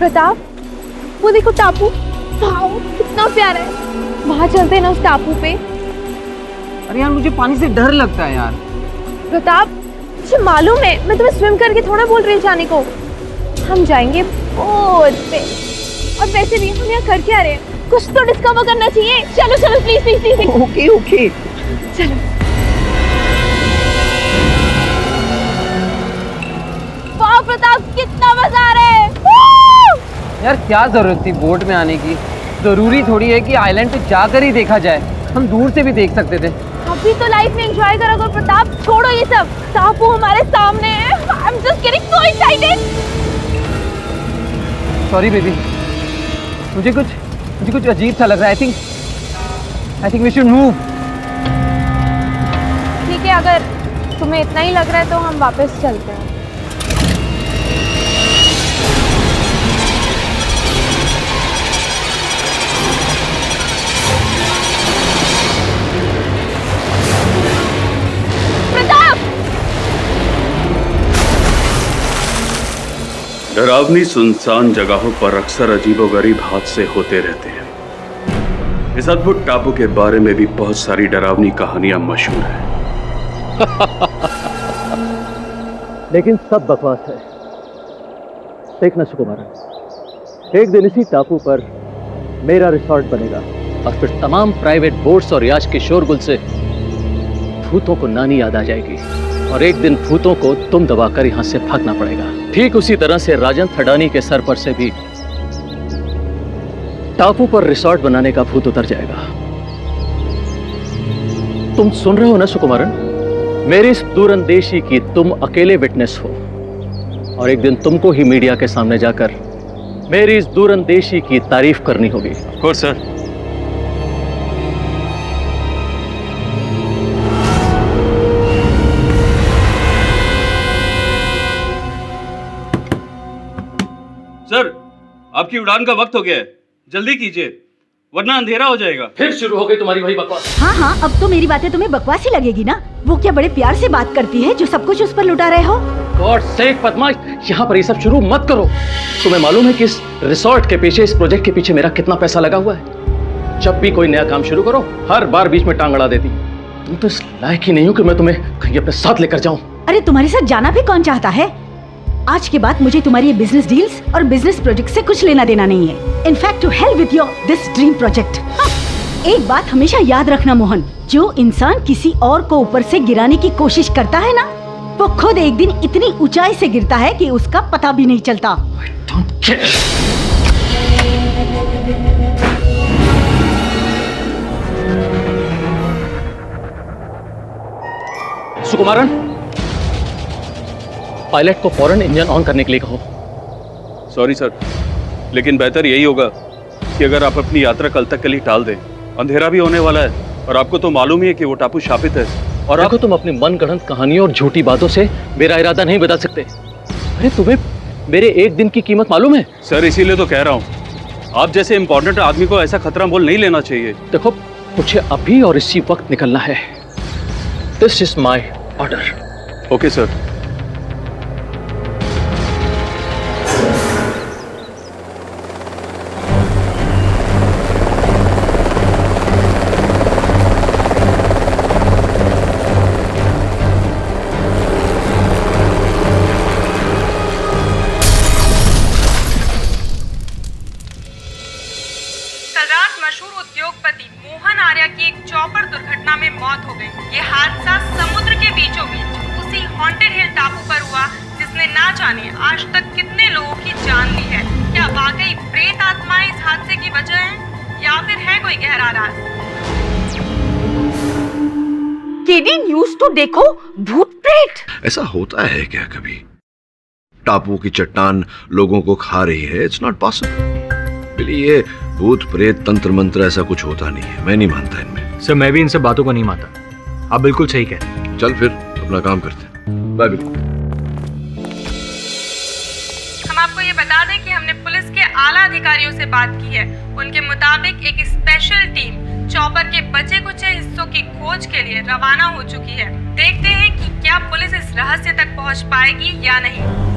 प्रताप, वो देखो टापू, वाओ कितना प्यारा है। वहां चलते हैं ना उस टापू पे। अरे यार मुझे पानी से डर लगता है यार। प्रताप, मुझे मालूम है, मैं तुम्हें स्विम करके थोड़ा बोल रही हूँ जाने को। हम जाएंगे बोट पे। और वैसे भी हम यहाँ कर क्या रहे हैं? कुछ तो डिस्कवर करना चाहिए। चलो चलो please please please. Okay okay चलो। वाह प्रताप, कितना मजा आ रहा है। यार क्या जरूरत थी बोट में आने की? जरूरी थोड़ी है कि आइलैंड पे जाकर ही देखा जाए, हम दूर से भी देख सकते थे। अभी तो लाइफ में एंजॉय करो करो प्रताप, छोड़ो ये सब। टापू हमारे सामने है। I am just getting so excited. Sorry baby, मुझे कुछ अजीब सा लग रहा है। I think we should move. ठीक है, अगर तुम्हें इतना ही लग रहा है तो हम वापस चलते हैं। डरावनी सुनसान जगहों पर अक्सर अजीबोगरीब हादसे होते रहते हैं। इस अद्भुत टापू के बारे में भी बहुत सारी डरावनी कहानियां मशहूर हैं। लेकिन सब बकवास है। देखना सुकुमारन, एक दिन इसी टापू पर मेरा रिसोर्ट बनेगा और फिर तमाम प्राइवेट बोट्स और याच के शोरगुल से भूतों को नानी याद आ जाएगी और एक दिन भूतों को तुम दबाकर यहां से भागना पड़ेगा। ठीक उसी तरह से राजन थडानी के सर पर से भी टापू पर रिसोर्ट बनाने का भूत उतर जाएगा। तुम सुन रहे हो ना सुकुमारन? मेरी इस दूरंदेशी की तुम अकेले विटनेस हो और एक दिन तुमको ही मीडिया के सामने जाकर मेरी इस दूरंदेशी की तारीफ करनी होगी। और सर, सर आपकी उड़ान का वक्त हो गया है, जल्दी कीजिए वरना अंधेरा हो जाएगा। फिर शुरू हो गई तुम्हारी वही बकवास। हाँ हाँ, अब तो मेरी बातें तुम्हें बकवास ही लगेगी ना। वो क्या बड़े प्यार से बात करती है जो सब कुछ उस पर लुटा रहे हो? गॉड सेक पद्मा, यहाँ पर ये सब शुरू मत करो। तुम्हें मालूम है कि इस रिसोर्ट के पीछे, इस प्रोजेक्ट के पीछे मेरा कितना पैसा लगा हुआ है? जब भी कोई नया काम शुरू करो हर बार बीच में टांग अड़ा देती। तुम तो इस लायक ही नहीं हो कि मैं तुम्हें कहीं अपने साथ लेकर जाऊं। अरे तुम्हारे साथ जाना भी कौन चाहता है? आज के बाद मुझे तुम्हारी ये बिजनेस डील्स और बिजनेस प्रोजेक्ट से कुछ लेना देना नहीं है। In fact to hell with your this dream project. एक बात हमेशा याद रखना मोहन, जो इंसान किसी और को ऊपर से गिराने की कोशिश करता है ना, वो खुद एक दिन इतनी ऊंचाई से गिरता है कि उसका पता भी नहीं चलता। सुकुमारन, पायलट को फौरन इंजन ऑन करने के लिए कहो। सॉरी सर, लेकिन बेहतर यही होगा कि अगर आप अपनी यात्रा कल तक के लिए टाल दें। अंधेरा भी होने वाला है और आपको तो मालूम ही है कि वो टापू शापित है। और आपको तुम अपनी मनगढ़ंत कहानियों और झूठी बातों से मेरा इरादा नहीं बदल सकते। अरे तुम्हें मेरे एक दिन की कीमत मालूम है? सर इसीलिए तो कह रहा हूँ, आप जैसे इम्पोर्टेंट आदमी को ऐसा खतरा मोल नहीं लेना चाहिए। देखो, मुझे अभी और इसी वक्त निकलना है। This is my order. Okay sir. मशहूर उद्योगपति मोहन आर्या की एक चॉपर दुर्घटना में मौत हो गई। ये हादसा समुद्र के बीचों बीच उसी हॉन्टेड हिल टापू पर हुआ जिसने ना जाने आज तक कितने लोगों की जान ली है। क्या वाकई प्रेत आत्माएं इस हादसे की वजह है या फिर है कोई गहरा राज? केडी न्यूज़ तो देखो, भूत प्रेत। ऐसा होता है क्या कभी? टापू की चट्टान लोगों को खा रही है? It's not possible. ये भूत प्रेत तंत्र मंत्र ऐसा कुछ होता नहीं है, मैं नहीं मानता इनमें। सर मैं भी इन सब बातों को नहीं मानता, आप बिल्कुल सही कह रहे हैं। चल फिर अपना काम करते हैं। बाय। हम आपको ये बता दें कि हमने पुलिस के आला अधिकारियों से बात की है। उनके मुताबिक एक स्पेशल टीम चॉपर के बचे कुचे हिस्सों की खोज के लिए रवाना हो चुकी है। देखते हैं कि क्या पुलिस इस रहस्य तक पहुंच पाएगी या नहीं।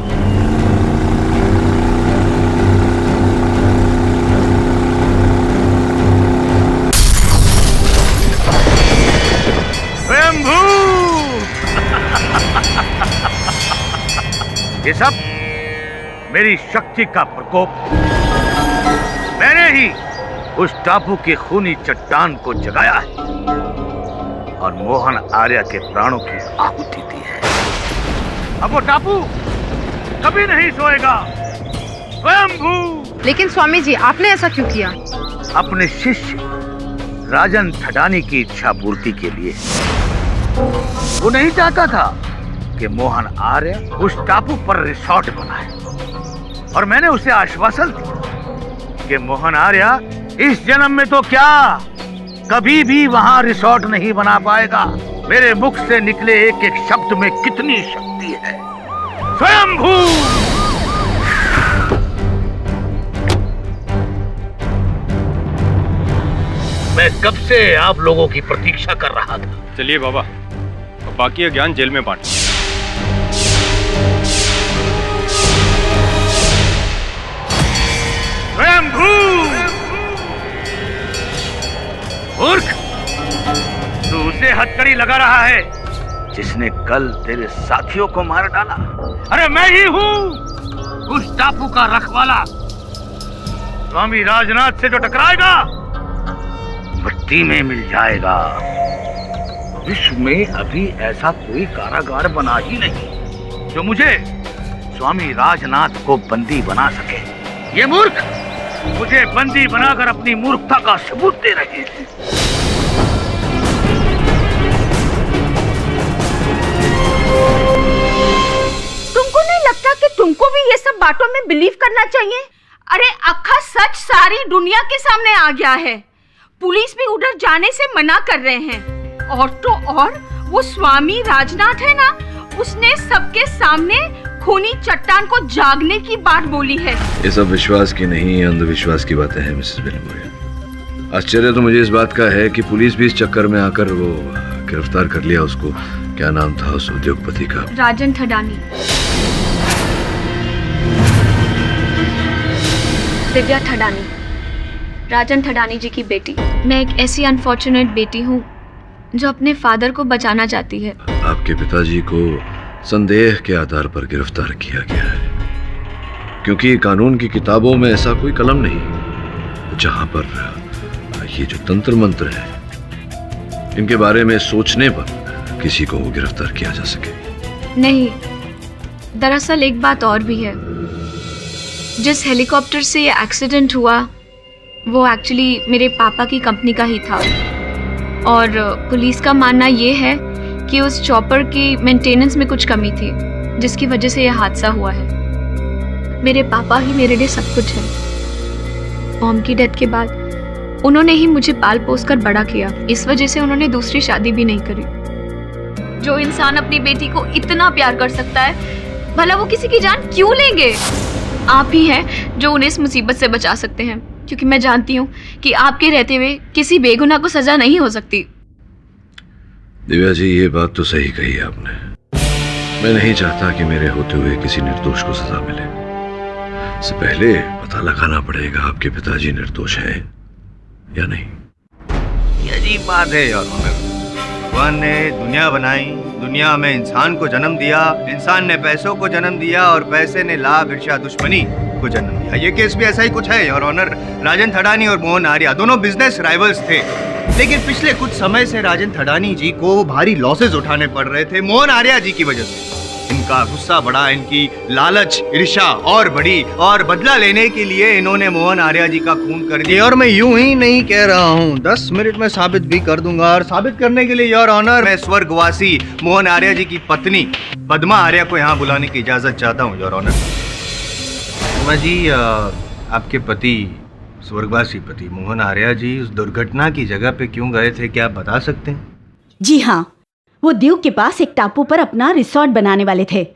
ये सब मेरी शक्ति का प्रकोप। मैंने ही उस टापू की खूनी चट्टान को जगाया है और मोहन आर्या के प्राणों की आहुति दी है। अब वो टापू कभी नहीं सोएगा। स्वयंभू। लेकिन स्वामी जी, आपने ऐसा क्यों किया? अपने शिष्य राजन थडानी की इच्छा पूर्ति के लिए। वो नहीं चाहता था कि मोहन आर्य उस टापू पर रिसोर्ट बनाए, और मैंने उसे आश्वासन दिया कि मोहन आर्य इस जन्म में तो क्या, कभी भी वहां रिसोर्ट नहीं बना पाएगा। मेरे मुख से निकले एक एक शब्द में कितनी शक्ति है। स्वयंभू। मैं कब से आप लोगों की प्रतीक्षा कर रहा था। चलिए बाबा, अब बाकी का ज्ञान जेल में बांट। स्वयंभू। मूर्ख, तू उसे हथकड़ी लगा रहा है जिसने कल तेरे साथियों को मार डाला। अरे मैं ही हूँ उस टापू का रखवाला। स्वामी राजनाथ से जो टकराएगा मिट्टी में मिल जाएगा। विश्व में अभी ऐसा कोई कारागार बना ही नहीं जो मुझे स्वामी राजनाथ को बंदी बना सके। ये मूर्ख मुझे बंदी बनाकर अपनी मूर्खता का सबूत दे रहे हैं। तुमको नहीं लगता कि तुमको भी ये सब बातों में बिलीव करना चाहिए? अरे अक्खा सच सारी दुनिया के सामने आ गया है। पुलिस भी उधर जाने से मना कर रहे हैं। और तो और वो स्वामी राजनाथ है ना, उसने सबके सामने खूनी चट्टान को जागने की बात बोली है। ये सब विश्वास की नहीं, अंधविश्वास की बातें हैं मिसेस बेलमोरिया। आश्चर्य तो मुझे इस बात का है कि पुलिस भी इस चक्कर में आकर वो गिरफ्तार कर लिया उसको। क्या नाम था उस उद्योगपति का? राजन थडानी। दिव्या थडानी, राजन थडानी जी की बेटी। मैं एक ऐसी अनफॉर्चुनेट बेटी हूँ जो अपने फादर को बचाना चाहती है। आपके पिताजी को संदेह के आधार पर गिरफ्तार किया गया है, क्योंकि कानून की किताबों में ऐसा कोई कलम नहीं जहां पर ये जो तंत्र मंत्र है इनके बारे में सोचने पर किसी को गिरफ्तार किया जा सके। नहीं, दरअसल एक बात और भी है। जिस हेलीकॉप्टर से ये एक्सीडेंट हुआ वो एक्चुअली मेरे पापा की कंपनी का ही था, और पुलिस का मानना ये है कि उस चॉपर की मेंटेनेंस में कुछ कमी थी जिसकी वजह से यह हादसा हुआ है। मेरे पापा ही मेरे लिए सब कुछ है। मॉम की डेथ के बाद उन्होंने ही मुझे पाल पोस कर बड़ा किया। इस वजह से उन्होंने दूसरी शादी भी नहीं करी। जो इंसान अपनी बेटी को इतना प्यार कर सकता है, भला वो किसी की जान क्यों लेंगे? आप ही हैं जो उन्हें इस मुसीबत से बचा सकते हैं, क्योंकि मैं जानती हूँ कि आपके रहते हुए किसी बेगुनाह को सजा नहीं हो सकती। दिव्या जी, ये बात तो सही कही आपने। मैं नहीं चाहता कि मेरे होते हुए किसी निर्दोष को सजा मिले। इससे पहले पता लगाना पड़ेगा आपके पिताजी निर्दोष हैं या नहीं। ये अजीब बात है यार। भगवान ने दुनिया बनाई, दुनिया में इंसान को जन्म दिया, इंसान ने पैसों को जन्म दिया और पैसे ने लाभ, ईर्ष्या, दुश्मनी को जन्म दिया। ये केस भी ऐसा ही कुछ है। योर ऑनर, राजन थडानी और मोहन आर्या दोनों बिजनेस राइवल्स थे, लेकिन पिछले कुछ समय से राजन थडानी जी को भारी लॉसेस उठाने पड़ रहे थे मोहन आर्या जी की वजह से। इनका गुस्सा बढ़ा, इनकी लालच, ईर्ष्या और बढ़ी, और बदला लेने के लिए इन्होंने मोहन आर्या जी का खून कर दिया। और मैं यूं ही नहीं कह रहा हूं, 10 मिनट में साबित भी कर दूंगा। और साबित करने के लिए योर ऑनर, मैं स्वर्गवासी मोहन आर्या जी की पत्नी पद्मा आर्या को यहाँ बुलाने की इजाजत चाहता हूँ योर ऑनर। पद्मा जी, आपके पति, स्वर्गवासी पति मोहन आर्या जी उस दुर्घटना की जगह पे क्यों गए थे, क्या आप बता सकते हैं? जी हाँ, वो दीव के पास एक टापू पर अपना रिसोर्ट बनाने वाले थे।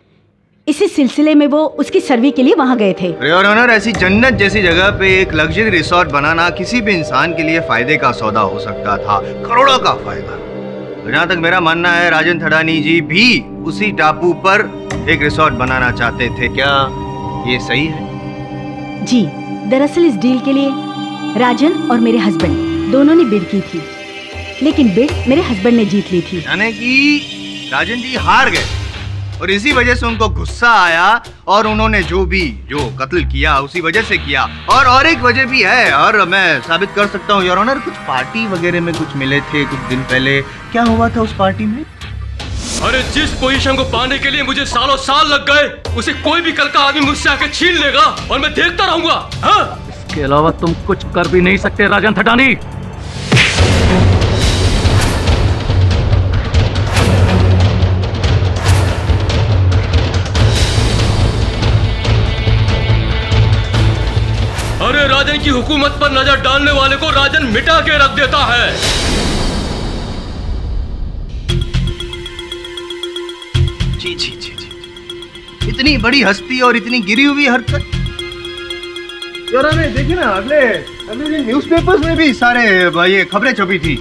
इसी सिलसिले में वो उसकी सर्वे के लिए वहाँ गए थे। योर ऑनर, ऐसी जन्नत जैसी जगह पे एक लग्जरी रिसोर्ट बनाना किसी भी इंसान के लिए फायदे का सौदा हो सकता था, करोड़ों का फायदा। जहाँ तक मेरा मानना है, राजन थडानी जी भी उसी टापू पर एक रिसोर्ट बनाना चाहते थे। क्या ये सही है? जी, दरअसल इस डील के लिए राजन और मेरे हस्बैंड दोनों ने बिड की थी, लेकिन बिड मेरे हस्बैंड ने जीत ली थी। यानी कि राजन जी हार गए। और इसी वजह से उनको गुस्सा आया और उन्होंने जो कत्ल किया उसी वजह से किया। और एक वजह भी है, और मैं साबित कर सकता हूँ योर ऑनर, कुछ पार्टी वगैरह में कुछ मिले थे कुछ दिन पहले। क्या हुआ था उस पार्टी में? अरे जिस पोजीशन को पाने के लिए मुझे सालों साल लग गए, उसे कोई भी कल का आदमी मुझसे आके छीन लेगा और मैं देखता रहूंगा। हाँ? इसके अलावा तुम कुछ कर भी नहीं सकते राजन थटानी। अरे राजन की हुकूमत पर नजर डालने वाले को राजन मिटा के रख देता है। जी जी जी जी, इतनी बड़ी हस्ती और इतनी गिरी हुई हरकत। यार देखिए ना, अगले दिन न्यूज़पेपर्स में भी सारे ये खबरें छपी थी।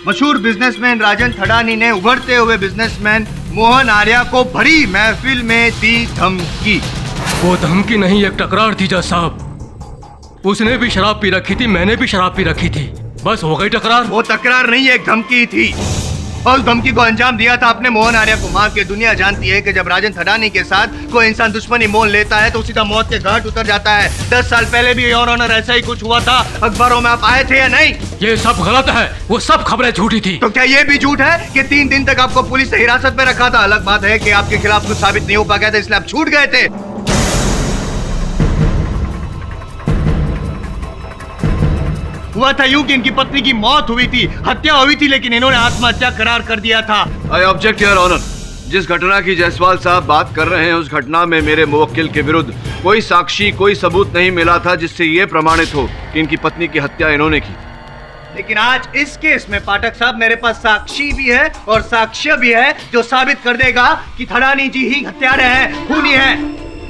मशहूर बिजनेसमैन राजन थडानी ने उभरते हुए बिजनेसमैन मोहन आर्या को भरी महफिल में दी धमकी। वो धमकी नहीं, एक टकरार थी जज साहब। उसने भी शराब पी रखी थी, मैंने भी शराब पी रखी थी, बस हो गई टकरार। वो तकरार नहीं, एक धमकी थी और उस धमकी को अंजाम दिया था आपने मोहन आर्या को मार के। दुनिया जानती है कि जब राजन थडानी के साथ कोई इंसान दुश्मनी मोल लेता है तो सीधा मौत के घाट उतर जाता है। 10 साल पहले भी योर ऑनर ऐसा ही कुछ हुआ था। अखबारों में आप आए थे या नहीं? ये सब गलत है, वो सब खबरें झूठी थी। तो क्या ये भी झूठ है कि 3 दिन तक आपको पुलिस ने हिरासत में रखा था? अलग बात है कि आपके खिलाफ कुछ साबित नहीं हो पाया था, इसलिए आप छूट गए थे। हुआ था यूं कि इनकी पत्नी की मौत हुई थी, हत्या हुई थी, लेकिन इन्होंने आत्महत्या करार कर दिया था। I object your honour. जिस घटना की जायसवाल साहब बात कर रहे हैं, उस घटना में मेरे मुवक्किल के विरुद्ध कोई साक्षी, कोई सबूत नहीं मिला था जिससे ये प्रमाणित हो कि इनकी पत्नी की हत्या इन्होंने की। लेकिन आज इस केस में पाठक साहब मेरे पास साक्षी भी है और साक्ष्य भी है जो साबित कर देगा कि थडानी जी ही हत्यारे हैं, खूनी है।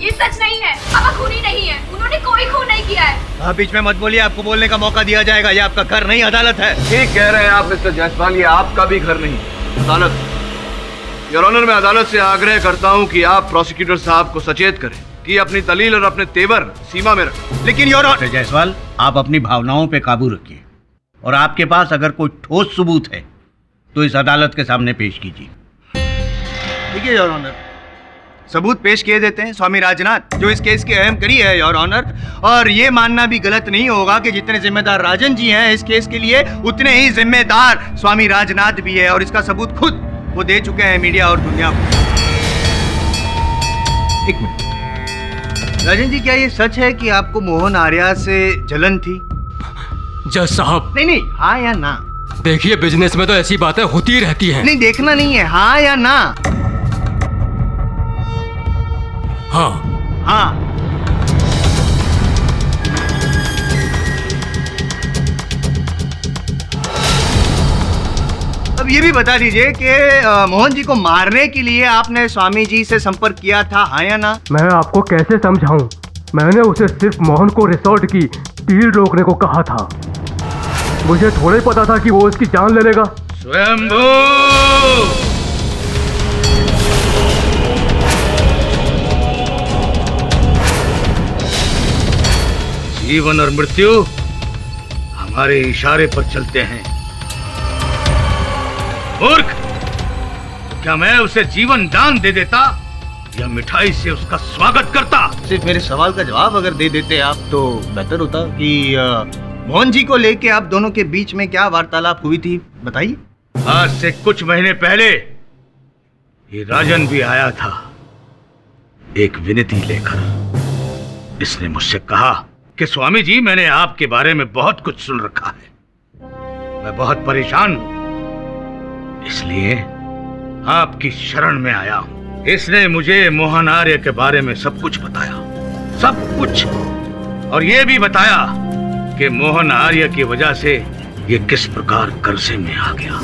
ये सच नहीं है, पापा खूनी नहीं है, उन्होंने कोई खून नहीं किया है। आप बीच में मत बोलिए, आपको बोलने का मौका दिया जाएगा। ये आपका घर नहीं, अदालत है। ठीक कह रहे हैं आप मिस्टर जायसवाल, ये आपका भी घर नहीं, अदालत। योर ऑनर, मैं अदालत से आग्रह करता हूं कि आप प्रोसिक्यूटर साहब को सचेत करें कि अपनी दलील और अपने तेवर सीमा में रखें। लेकिन योर ऑनर जायसवाल, आप अपनी भावनाओं पे काबू रखिए और आपके पास अगर कोई ठोस सबूत है तो इस अदालत के सामने पेश कीजिए। ठीक है योर ऑनर, सबूत पेश किए देते हैं। स्वामी राजनाथ जो इस केस की अहम कड़ी है योर ऑनर, और ये मानना भी गलत नहीं होगा कि जितने जिम्मेदार राजन जी हैं इस केस के लिए, उतने ही जिम्मेदार स्वामी राजनाथ भी है, और इसका सबूत खुद वो दे चुके हैं मीडिया और दुनिया को। एक मिनट राजन जी, क्या ये सच है कि आपको मोहन आर्या से जलन थी? जज साहब, नहीं, हाँ या ना? देखिए, बिजनेस में तो ऐसी बातें होती रहती हैं। नहीं, देखना नहीं है, हाँ या ना? हाँ। हाँ। अब ये भी बता दीजिए कि मोहन जी को मारने के लिए आपने स्वामी जी से संपर्क किया था, हाँ या ना? मैं आपको कैसे समझाऊं? मैंने उसे सिर्फ मोहन को रिसोर्ट की डील रोकने को कहा था। मुझे थोड़ा ही पता था कि वो इसकी जान ले लेगा। स्वयंभू! जीवन और मृत्यु हमारे इशारे पर चलते हैं। मूर्ख! क्या मैं उसे जीवन दान दे देता या मिठाई से उसका स्वागत करता? सिर्फ मेरे सवाल का जवाब अगर दे देते आप तो बेहतर होता। कि मोहन जी को लेके आप दोनों के बीच में क्या वार्तालाप हुई थी, बताइए। आज से कुछ महीने पहले ये राजन भी आया था, एक विनती लेकर। इसने मुझसे कहा कि स्वामी जी, मैंने आपके बारे में बहुत कुछ सुन रखा है, मैं बहुत परेशान हूं, इसलिए आपकी शरण में आया हूं। इसने मुझे मोहन आर्य के बारे में सब कुछ बताया, सब कुछ, और ये भी बताया कि मोहन आर्य की वजह से ये किस प्रकार कर्जे में आ गया।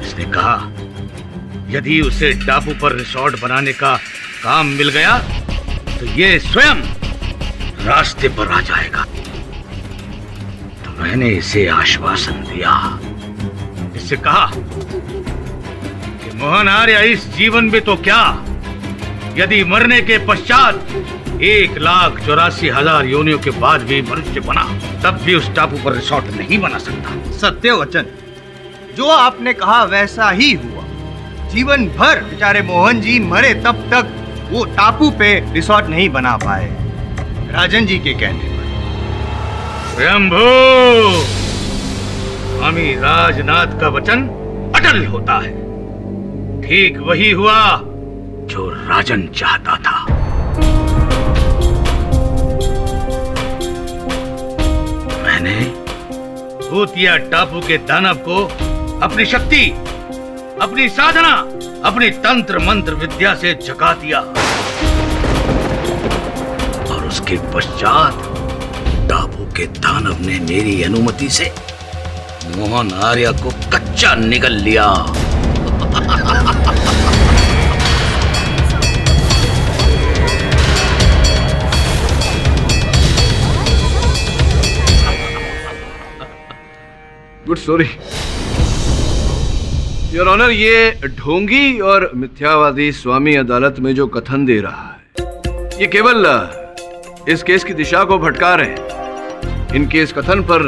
इसने कहा यदि उसे टापू पर रिसोर्ट बनाने का काम मिल गया तो ये स्वयं रास्ते पर आ जाएगा। तो मैंने इसे आश्वासन दिया, इससे कहा कि मोहन आर्य इस जीवन में तो क्या, यदि मरने के पश्चात 1,84,000 योनियों के बाद भी मनुष्य बना, तब भी उस टापू पर रिसोर्ट नहीं बना सकता। सत्य वचन, जो आपने कहा वैसा ही हुआ। जीवन भर बेचारे मोहन जी मरे तब तक वो टापू पे रिसोर्ट नहीं बना पाए, राजन जी के कहने पर। स्वयंभू, स्वामी राजनाथ का वचन अटल होता है। ठीक वही हुआ जो राजन चाहता था। मैंने भूतिया टापू के दानव को अपनी शक्ति, अपनी साधना, अपनी तंत्र मंत्र विद्या से जगा दिया और उसके पश्चात टापू के दानव ने मेरी अनुमति से मोहन आर्य को कच्चा निगल लिया। Good story your honour. ये ढोंगी और मिथ्यावादी स्वामी अदालत में जो कथन दे रहा है, ये केवल इस केस की दिशा को भटका रहे हैं। इनके इस कथन पर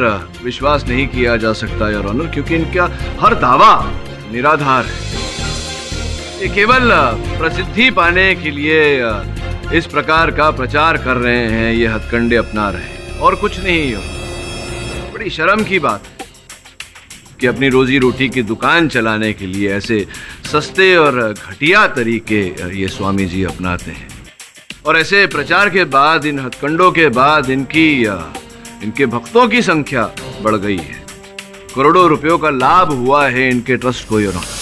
विश्वास नहीं किया जा सकता योर ऑनर, क्योंकि इनका हर दावा निराधार है। ये केवल प्रसिद्धि पाने के लिए इस प्रकार का प्रचार कर रहे हैं, ये हथकंडे अपना रहे हैं और कुछ नहीं। बड़ी शर्म की बात कि अपनी रोजी रोटी की दुकान चलाने के लिए ऐसे सस्ते और घटिया तरीके ये स्वामी जी अपनाते हैं। और ऐसे प्रचार के बाद, इन हथकंडों के बाद इनके भक्तों की संख्या बढ़ गई है। करोड़ों रुपयों का लाभ हुआ है इनके ट्रस्ट को योर ऑनर।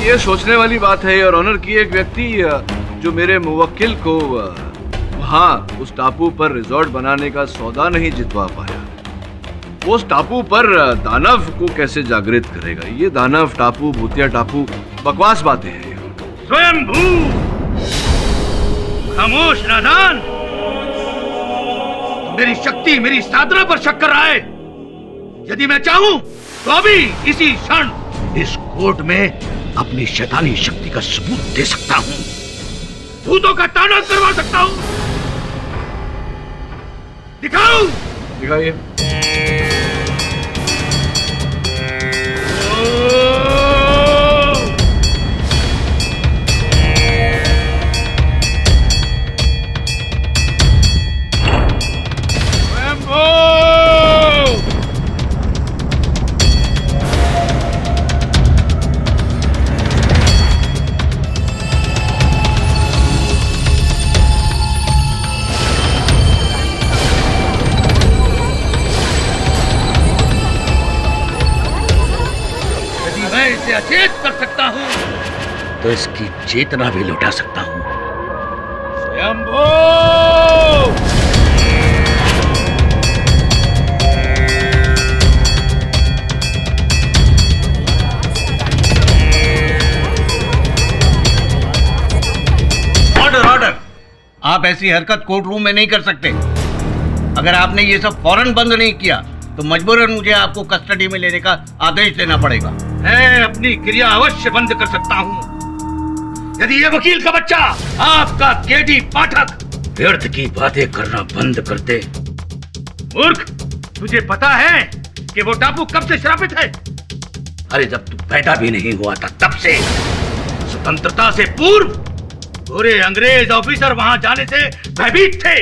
ये सोचने वाली बात है योर ऑनर कि एक व्यक्ति जो मेरे मुवक्किल को वहां उस टापू पर रिजॉर्ट बनाने का सौदा नहीं जितवा पाया, वो उस टापू पर दानव को कैसे जागृत करेगा? ये दानव टापू, भूतिया टापू, बकवास बातें हैं। स्वयंभू, खामोश नादान, मेरी शक्ति, मेरी साधना पर शक कर रहा है। यदि मैं चाहूं तो अभी इसी क्षण इस कोर्ट में अपनी शैतानी शक्ति का सबूत दे सकता हूं, भूतों का तांडव करवा सकता हूं। दिखाओ, दिखाइए। अचेत कर सकता हूं तो इसकी चेतना भी लौटा सकता हूं। स्वयंभू, ऑर्डर ऑर्डर। आप ऐसी हरकत कोर्ट रूम में नहीं कर सकते। अगर आपने ये सब फौरन बंद नहीं किया तो मजबूरन मुझे आपको कस्टडी में लेने का आदेश देना पड़ेगा। मैं अपनी क्रिया अवश्य बंद कर सकता हूं यदि ये वकील का बच्चा, आपका केडी पाठक, व्यर्थ की बातें करना बंद कर दे। मूर्ख, तुझे पता है कि वो टापू कब से श्रापित है? अरे जब तू पैदा भी नहीं हुआ था तब से। स्वतंत्रता से पूर्व पूरे अंग्रेज ऑफिसर वहां जाने से भयभीत थे।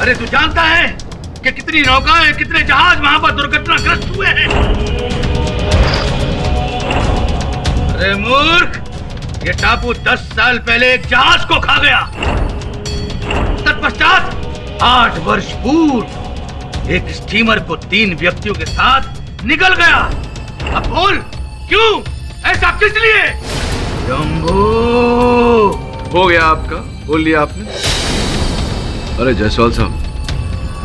अरे तू जानता है कि कितनी नौकाएं, कितने जहाज वहां पर दुर्घटनाग्रस्त हुए हैं? अरे मूर्ख, ये टापू 10 साल पहले एक जहाज को खा गया। तत्पश्चात 8 वर्ष पूर्व एक स्टीमर को 3 व्यक्तियों के साथ निगल गया। अब बोल, क्यों? ऐसा किस लिए? जम्बू, हो गया आपका, बोल लिया आपने। अरे जायसवाल साहब,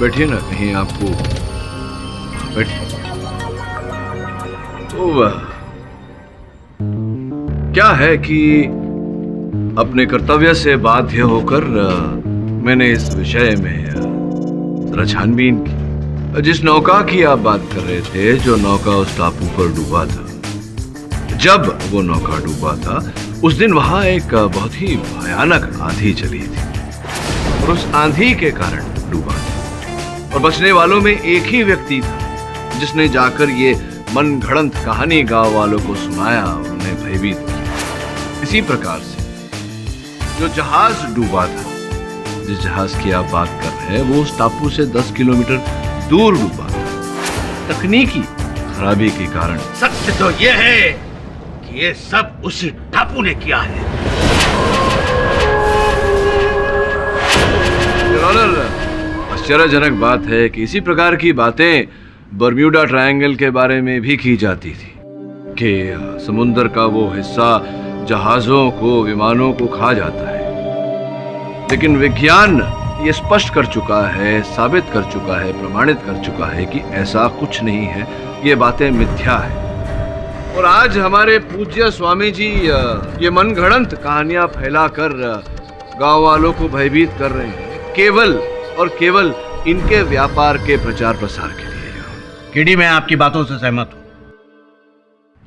बैठिए ना, कहीं आपको बैठिए। तो क्या है कि अपने कर्तव्य से बाध्य होकर मैंने इस विषय में जरा छानबीन की। जिस नौका की आप बात कर रहे थे, जो नौका उस टापू पर डूबा था, जब वो नौका डूबा था उस दिन वहां एक बहुत ही भयानक आंधी चली थी और उस आंधी के कारण डूबा था। और बचने वालों में एक ही व्यक्ति था जिसने जाकर ये मनगढ़ंत कहानी गांव वालों को सुनाया और उन्हें भयभीत किया। इसी प्रकार से जो जहाज डूबा था, जिस जहाज की आप बात कर रहे हैं, वो उस टापू से 10 किलोमीटर दूर डूबा था। तकनीकी खराबी के कारण। सत्य तो यह है कि ये सब उसी टापू ने किया है। आश्चर्यजनक बात है कि इसी प्रकार की बातें बर्म्यूडा ट्रायंगल के बारे में भी की जाती थी कि समुद्र का वो हिस्सा जहाजों को, विमानों को खा जाता है। लेकिन विज्ञान ये स्पष्ट कर चुका है, साबित कर चुका है, प्रमाणित कर चुका है कि ऐसा कुछ नहीं है, ये बातें मिथ्या है। और आज हमारे पूज्य स्वामी जी ये मनगढ़ंत कहानियां फैलाकर गांव वालों को भयभीत कर रहे हैं, केवल और केवल इनके व्यापार के प्रचार प्रसार के लिए। किडी, मैं आपकी बातों से सहमत हूं।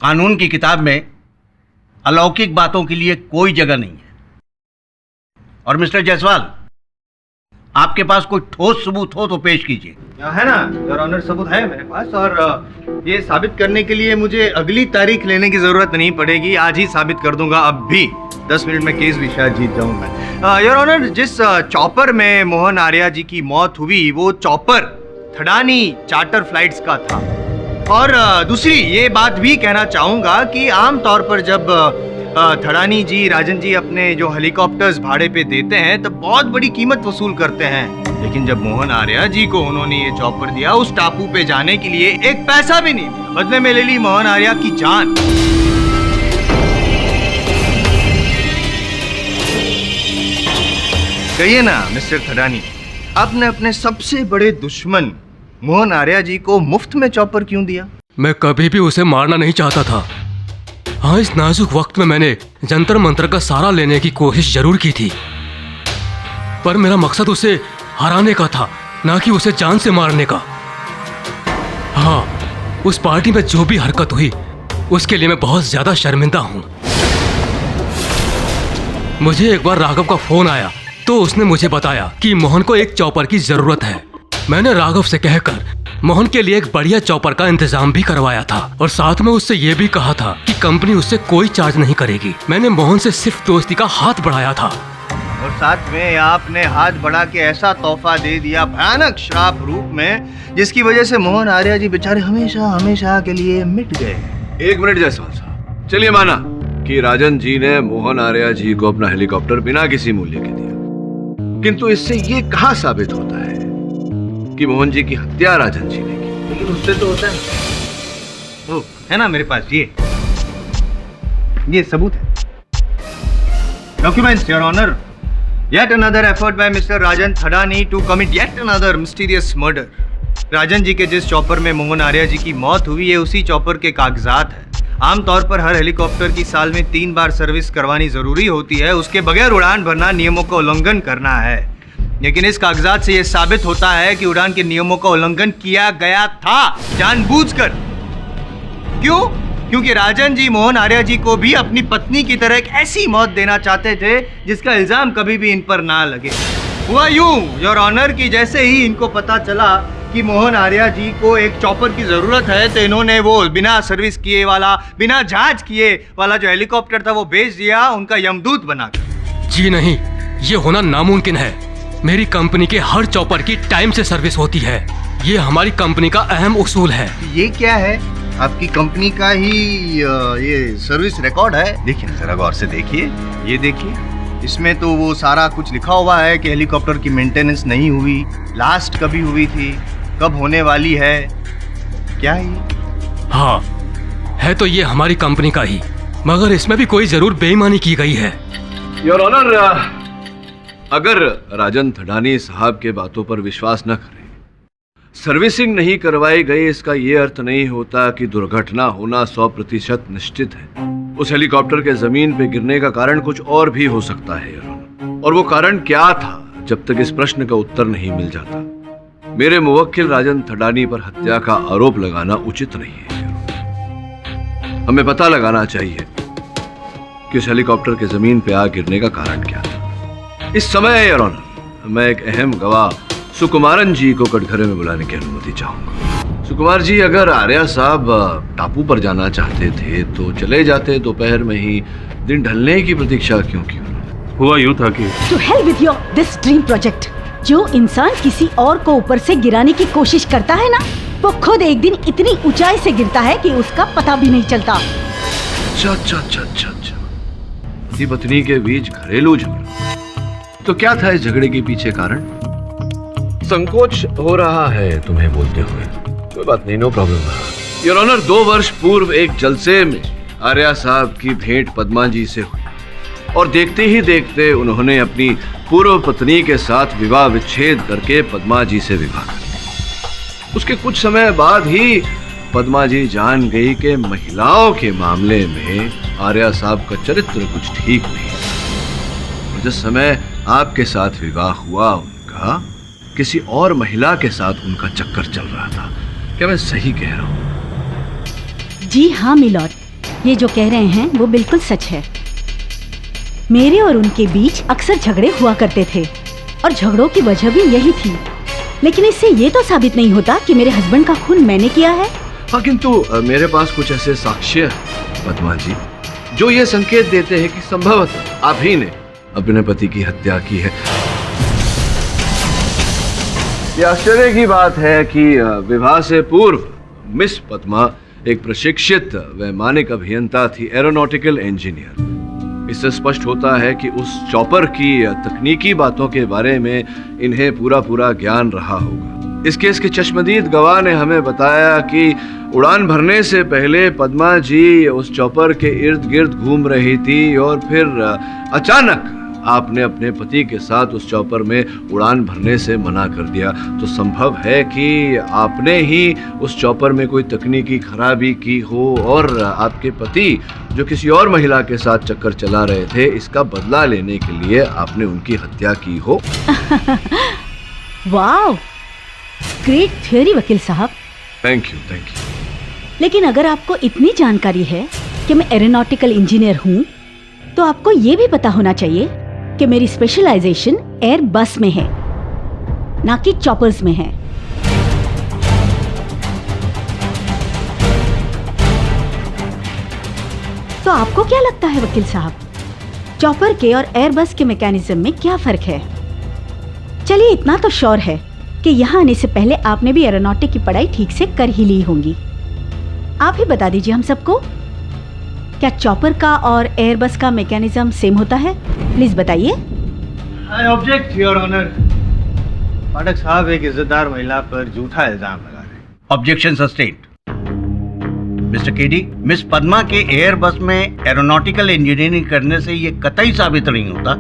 कानून की किताब में अलौकिक बातों के लिए कोई जगह नहीं है। और मिस्टर जायसवाल, आपके पास कोई ठोस सबूत हो तो पेश कीजिए। है ना योर ऑनर, सबूत है मेरे पास, और ये साबित करने के लिए मुझे अगली तारीख लेने की जरूरत नहीं पड़ेगी। आज ही साबित कर दूंगा। अब भी 10 मिनट में केस भी शायद जीत जाऊं मैं। योर ऑनर, जिस चॉपर में मोहन आर्या जी की मौत हुई, वो चॉपर थडानी चार्टर फ्लाइट्स का था। और दूसरी ये बात भी कहना चाहूंगा कि आमतौर पर जब थडानी जी, राजन जी अपने जो हेलीकॉप्टर्स भाड़े पे देते हैं तब बहुत बड़ी कीमत वसूल करते हैं। लेकिन जब मोहन आर्या जी को उन्होंने ये चॉपर दिया, उस टापू पे जाने के लिए एक पैसा भी नहीं दिया, बदले में ले ली मोहन आर्या की जान। कहिए ना मिस्टर थडानी, आपने अपने सबसे बड़े दुश्मन मोहन आर्या जी को मुफ्त में चॉपर क्यों दिया? मैं कभी भी उसे मारना नहीं चाहता था। हाँ, इस नाजुक वक्त में मैंने जंतर मंत्र का सहारा लेने की कोशिश जरूर की थी, पर मेरा मकसद उसे हराने का था, ना कि उसे जान से मारने का। हाँ, उस पार्टी में जो भी हरकत हुई उसके लिए मैं बहुत ज्यादा शर्मिंदा हूँ। मुझे एक बार राघव का फोन आया तो उसने मुझे बताया कि मोहन को एक चॉपर की जरूरत है। मैंने राघव से कहकर मोहन के लिए एक बढ़िया चॉपर का इंतजाम भी करवाया था और साथ में उससे ये भी कहा था कि कंपनी उससे कोई चार्ज नहीं करेगी। मैंने मोहन से सिर्फ दोस्ती का हाथ बढ़ाया था। और साथ में आपने हाथ बढ़ा के ऐसा तोहफा दे दिया भयानक श्राप रूप में, जिसकी वजह से मोहन आर्या जी बेचारे हमेशा हमेशा के लिए मिट गए। 1 मिनट जायसवाल साहब, चलिए माना कि राजन जी ने मोहन आर्या जी को अपना हेलीकॉप्टर बिना किसी मूल्य के दिया, किंतु इससे ये कहाँ साबित होता है कि मोहन जी की हत्या राजन जी ने की? लेकिन उससे तो होता है। ओ, है ना मेरे पास ये सबूत है। Documents your honour. Yet another effort by Mr. Rajan Thadani to commit yet another mysterious murder. Rajan ji के जिस चॉपर में मोहन आर्या जी की मौत हुई है, उसी चॉपर के कागजात है। आमतौर पर हर हेलीकॉप्टर की साल में 3 बार सर्विस करवानी जरूरी होती है, उसके बगैर उड़ान भरना नियमों का उल्लंघन करना है। लेकिन इस कागजात से यह साबित होता है कि उड़ान के नियमों का उल्लंघन किया गया था जानबूझकर। क्यों? क्योंकि राजन जी मोहन आर्या जी को भी अपनी पत्नी की तरह एक ऐसी मौत देना चाहते थे जिसका इल्जाम कभी भी इन पर ना लगे। हुआ यूं योर ऑनर कि जैसे ही इनको पता चला कि मोहन आर्या जी को एक चॉपर की जरूरत है, तो इन्होंने वो बिना सर्विस किए वाला, बिना जांच किए वाला जो हेलीकॉप्टर था वो बेच दिया उनका यमदूत बनाकर। जी नहीं, ये होना नामुमकिन है। मेरी कंपनी के हर चॉपर की टाइम से सर्विस होती है। ये हमारी कंपनी का अहम उसूल है। ये क्या है? आपकी कंपनी का ही ये सर्विस रिकॉर्ड है। देखिए जरा गौर से देखिए, ये देखिए, इसमें तो वो सारा कुछ लिखा हुआ है कि हेलीकॉप्टर की मेंटेनेंस नहीं हुई, लास्ट कभी हुई थी, कब होने वाली है। क्या है ये? हाँ, है तो ये हमारी कंपनी का ही, मगर इसमें भी कोई जरूर बेईमानी की गई है। योर ऑनर, अगर राजन थडानी साहब के बातों पर विश्वास न करें, सर्विसिंग नहीं करवाई गई, इसका यह अर्थ नहीं होता कि दुर्घटना होना 100% निश्चित है। उस हेलीकॉप्टर के जमीन पे गिरने का कारण कुछ और भी हो सकता है योर ऑनर। और वो कारण क्या था, जब तक इस प्रश्न का उत्तर नहीं मिल जाता, मेरे मुवक्किल राजन थडानी पर हत्या का आरोप लगाना उचित नहीं है। हमें पता लगाना चाहिए कि उस हेलीकॉप्टर के जमीन पे आग गिरने का कारण क्या था। इस समय योर ऑनर, मैं एक अहम गवाह सुकुमारन जी को कटघरे में बुलाने की अनुमति चाहूंगा। सुकुमार जी, अगर आर्या साहब टापू पर जाना चाहते थे तो चले जाते दोपहर में ही, दिन ढलने की प्रतीक्षा क्यों की? हुआ यूं था कि to hell with your this dream project. जो इंसान किसी और को ऊपर से गिराने की कोशिश करता है ना, वो खुद एक दिन इतनी ऊंचाई से गिरता है कि उसका पता भी नहीं चलता। अच्छा अच्छा अच्छा अच्छा अच्छा, पति पत्नी के बीच घरेलू झगड़ा, तो क्या था इस झगड़े के पीछे कारण? संकोच हो रहा है तुम्हें बोलते हुए, कोई बात नहीं, नो प्रॉब्लम। योर ऑनर, 2 वर्ष पूर्व एक जलसे में आर्या साहब की भेंट पद्मा जी से हुई और देखते ही देखते उन्होंने अपनी पूर्व पत्नी के साथ विवाह विच्छेद करके पद्मा जी से विवाह कर लिया। उसके कुछ समय बाद ही पद्मा जी जान गई कि महिलाओं के मामले में आर्या साहब का चरित्र कुछ ठीक नहीं था। और जिस समय आपके साथ विवाह हुआ उनका, किसी और महिला के साथ उनका चक्कर चल रहा था। क्या मैं सही कह रहा हूँ? जी हाँ मिलॉर्ड, ये जो कह रहे हैं वो बिल्कुल सच है। मेरे और उनके बीच अक्सर झगड़े हुआ करते थे और झगड़ों की वजह भी यही थी, लेकिन इससे ये तो साबित नहीं होता कि मेरे हस्बैंड का खून मैंने किया है। हाँ, किंतु मेरे पास कुछ ऐसे साक्ष्य हैं पद्मा जी, जो ये संकेत देते हैं कि संभवतः आप ही ने अपने पति की हत्या की है। ये आश्चर्य की बात है कि विवाह से पूर्व मिस पद्मा एक प्रशिक्षित वैमानिक अभियंता थी, एरोनॉटिकल इंजीनियर। इससे स्पष्ट होता है कि उस चॉपर की तकनीकी बातों के बारे में इन्हें पूरा ज्ञान रहा होगा। इस केस के चश्मदीद गवाह ने हमें बताया कि उड़ान भरने से पहले पद्मा जी उस चॉपर के इर्द गिर्द घूम रही थी और फिर अचानक आपने अपने पति के साथ उस चॉपर में उड़ान भरने से मना कर दिया। तो संभव है कि आपने ही उस चॉपर में कोई तकनीकी खराबी की हो और आपके पति, जो किसी और महिला के साथ चक्कर चला रहे थे, इसका बदला लेने के लिए आपने उनकी हत्या की हो। वाह, ग्रेट थ्योरी वकील साहब। Thank you, thank you. लेकिन अगर आपको इतनी जानकारी है कि मैं एरोनॉटिकल इंजीनियर हूँ, तो आपको ये भी पता होना चाहिए कि मेरी स्पेशलाइजेशन एयर बस में है, ना कि चॉपर्स में है। तो आपको क्या लगता है वकील साहब, चॉपर के और एयर बस के मैकेनिज्म में क्या फर्क है? चलिए, इतना तो श्योर है कि यहाँ आने से पहले आपने भी एरोनॉटिक की पढ़ाई ठीक से कर ही ली होंगी। आप ही बता दीजिए हम सबको, क्या चॉपर का और एयरबस का मैकेनिज्म सेम होता है? प्लीज बताइए। I object your honour. Pathak साहब एक इज्जतदार महिला पर झूठा इल्जाम लगा रहे हैं। Objection sustained. Mister KD, miss Padma के एयरबस में एरोनॉटिकल इंजीनियरिंग करने से ये कतई साबित नहीं होता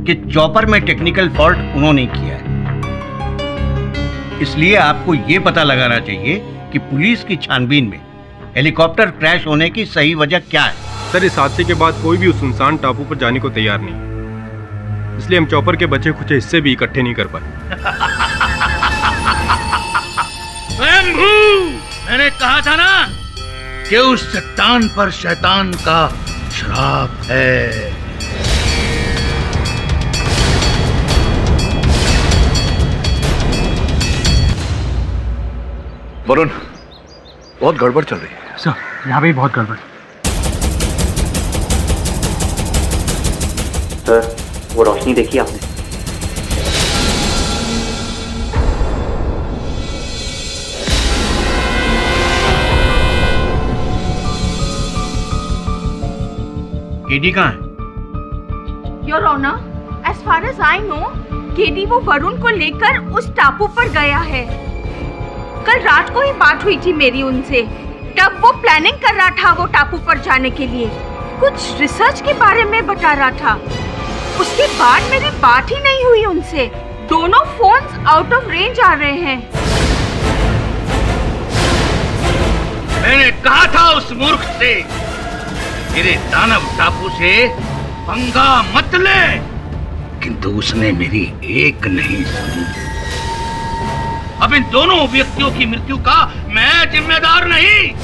कि चॉपर में टेक्निकल फॉल्ट उन्होंने किया है। इसलिए आपको ये पता लगाना चाहिए कि पुलिस की छानबीन में हेलीकॉप्टर क्रैश होने की सही वजह क्या है। सर, इस हादसे के बाद कोई भी उस सुनसान टापू पर जाने को तैयार नहीं, इसलिए हम चॉपर के बचे कुछ हिस्से भी इकट्ठे नहीं कर पाए। मैंने कहा था ना कि उस चट्टान पर शैतान का श्राप है। वरुण, बहुत गड़बड़ चल रही है। सर, यहाँ भी बहुत गड़बड़। सर, वो रोशनी देखी आपने? केडी कहाँ है? Your honour, as far as I know, KD वो वरुण को लेकर उस टापू पर गया है। कल रात को ही बात हुई थी मेरी उनसे, तब वो प्लानिंग कर रहा था वो टापू पर जाने के लिए, कुछ रिसर्च के बारे में बता रहा था। उसके बाद मेरी बात ही नहीं हुई उनसे। दोनों फोन्स आउट ऑफ रेंज आ रहे हैं। मैंने कहा था उस मूर्ख से, तेरे दानव टापू से पंगा मत ले, किंतु उसने मेरी एक नहीं सुनी। अब इन दोनों व्यक्तियों की मृत्यु का मैं जिम्मेदार नहीं।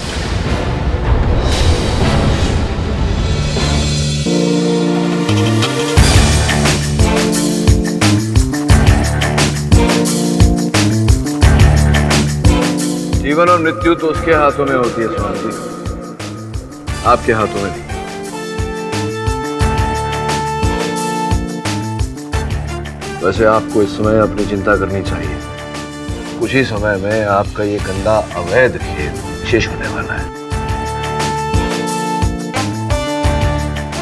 जीवन और मृत्यु तो उसके हाथों में होती है सुहान जी, आपके हाथों में नहीं। वैसे आपको इस समय अपनी चिंता करनी चाहिए। कुछ ही समय में आपका ये गंदा अवैध खेल शेष होने वाला है।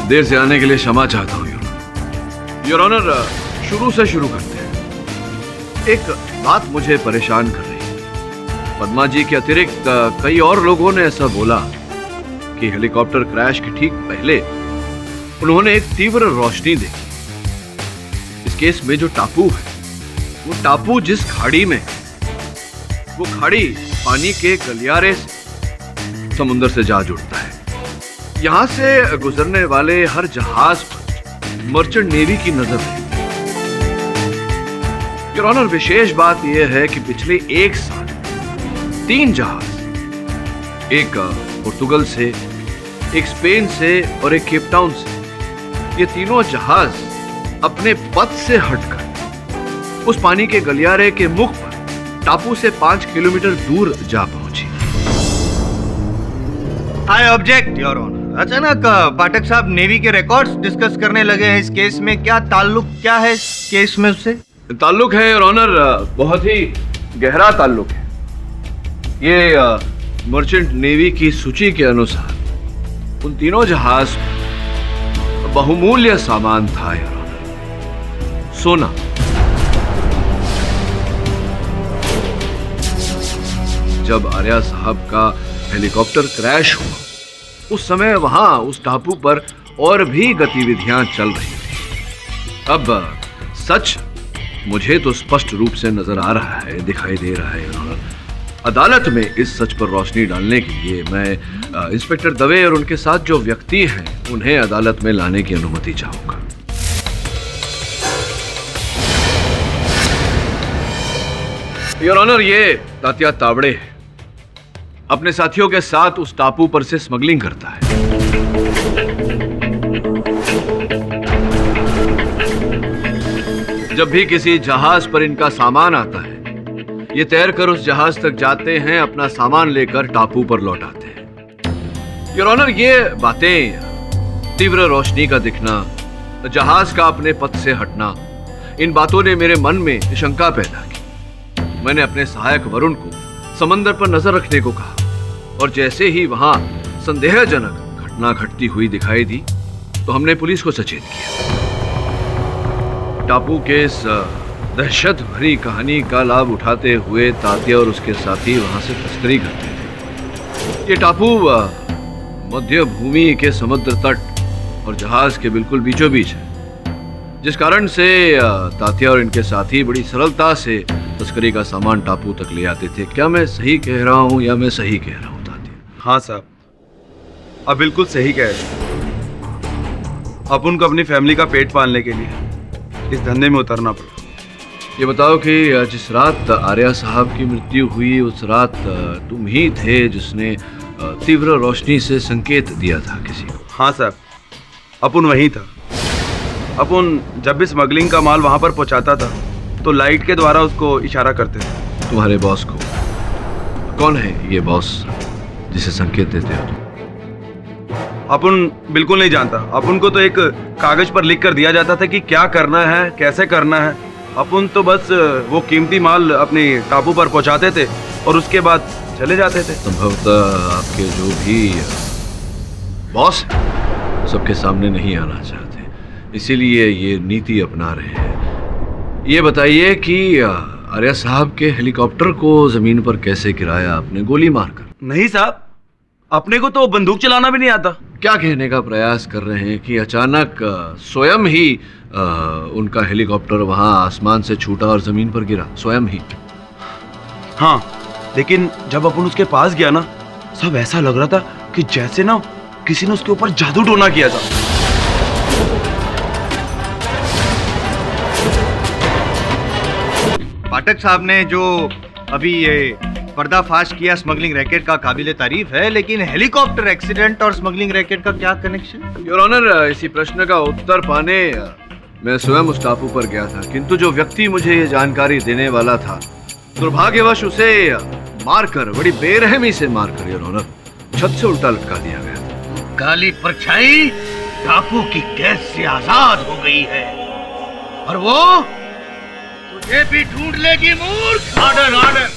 देर से आने के लिए क्षमा चाहता हूं योर ऑनर। शुरू से शुरू करते हैं। एक बात मुझे परेशान कर रही है। पद्मा जी के अतिरिक्त कई और लोगों ने ऐसा बोला कि हेलीकॉप्टर क्रैश के ठीक पहले उन्होंने एक तीव्र रोशनी देखी। इस केस में जो टापू है, वो टापू जिस खाड़ी में, वो खाड़ी पानी के गलियारे से समुद्र से जा जुड़ता है। यहां से गुजरने वाले हर जहाज पर मर्चेंट नेवी की नजर रहती है। योर ऑनर, विशेष बात यह है कि पिछले एक साल 3 जहाज, एक पुर्तगाल से, एक स्पेन से और एक केप टाउन से, ये तीनों जहाज अपने पथ से हटकर उस पानी के गलियारे के मुख पर टापू से 5 किलोमीटर दूर जा पहुंची। I object your honour. अचानक पाठक साहब नेवी के रिकॉर्ड्स डिस्कस करने लगे हैं इस केस में। क्या ताल्लुक क्या है इस केस में उससे? ताल्लुक है योर ऑनर, बहुत ही गहरा ताल्लुक है। ये मर्चेंट नेवी की सूची के अनुसार उन तीनों जहाज पर बहुमूल्य सामान था योर ऑनर। सोना, जब आर्या साहब का हेलीकॉप्टर क्रैश हुआ, उस समय वहां उस टापू पर और भी गतिविधियां चल रही थी। अब सच मुझे तो स्पष्ट रूप से नजर आ रहा है, दिखाई दे रहा है और अदालत में इस सच पर रोशनी डालने के लिए मैं इंस्पेक्टर दवे और उनके साथ जो व्यक्ति हैं उन्हें अदालत में लाने की अनुमति चाहूंगा। योर ऑनर, ये तात्या तावड़े है, अपने साथियों के साथ उस टापू पर से स्मगलिंग करता है। जब भी किसी जहाज पर इनका सामान आता है, ये तैरकर उस जहाज तक जाते हैं, अपना सामान लेकर टापू पर लौट आते हैं। योर ऑनर, ये बातें, तीव्र रोशनी का दिखना, जहाज का अपने पथ से हटना, इन बातों ने मेरे मन में शंका पैदा की। मैंने अपने सहायक वरुण को समंदर पर नजर रखने को कहा और जैसे ही वहां संदेहजनक घटना घटती हुई दिखाई दी तो हमने पुलिस को सचेत किया। टापू के इस दहशत भरी कहानी का लाभ उठाते हुए तात्या और उसके साथी वहां से तस्करी करते थे। ये टापू मध्य भूमि के समुद्र तट और जहाज के बिल्कुल बीचों बीच है, जिस कारण से तात्या और इनके साथी बड़ी सरलता से तस्करी का सामान टापू तक ले आते थे। क्या मैं सही कह रहा हूं या मैं सही कह रहा हूं तात्या? हाँ साहब, आप बिल्कुल सही कह रहे हैं। अपन को अपनी फैमिली का पेट पालने के लिए इस धंधे में उतरना पड़ा। ये बताओ कि जिस रात आर्या साहब की मृत्यु हुई, उस रात तुम ही थे जिसने तीव्र रोशनी से संकेत दिया था किसी को? हाँ साहब, अपन वही था। अपन जब भी स्मगलिंग का माल वहां पर पहुंचाता था तो लाइट के द्वारा उसको इशारा करते थे। तुम्हारे बॉस को? कौन है ये बॉस जिसे संकेत देते हो? अपन बिल्कुल नहीं जानता। अपन को तो एक कागज पर लिख कर दिया जाता था कि क्या करना है, कैसे करना है। अपन तो बस वो कीमती माल अपने टापू पर पहुंचाते थे और उसके बाद चले जाते थे। संभवतः आपके जो भी बॉस सबके सामने नहीं आना चाहते, इसीलिए ये नीति अपना रहे हैं। ये बताइए कि आर्या साहब के हेलीकॉप्टर को जमीन पर कैसे गिराया आपने? गोली मारकर? नहीं साहब, अपने को तो बंदूक चलाना भी नहीं आता। क्या कहने का प्रयास कर रहे हैं कि अचानक स्वयं ही उनका हेलीकॉप्टर वहां आसमान से छूटा और जमीन पर गिरा? स्वयं ही? हाँ, लेकिन जब अपन उसके पास गया ना, सब ऐसा लग रहा था कि जैसे ना किसी ने उसके ऊपर जादू टोना किया था। पाठक साहब ने जो अभी ये पर्दाफाश किया स्मगलिंग रैकेट का काबिले तारीफ है, लेकिन हेलीकॉप्टर एक्सीडेंट और स्मगलिंग रैकेट का क्या कनेक्शन? योर ऑनर, इसी प्रश्न का उत्तर पाने मैं स्वयं उस टापू पर गया था, किंतु जो व्यक्ति मुझे ये जानकारी देने वाला था, दुर्भाग्यवश उसे मारकर, बड़ी बेरहमी से मारकर योर ऑनर छत से उल्टा लटका दिया गया था। काली परछाई टापू की कैद से आजाद हो गई है और वो तुझे भी ढूंढ लेगी मूर्ख। Order order.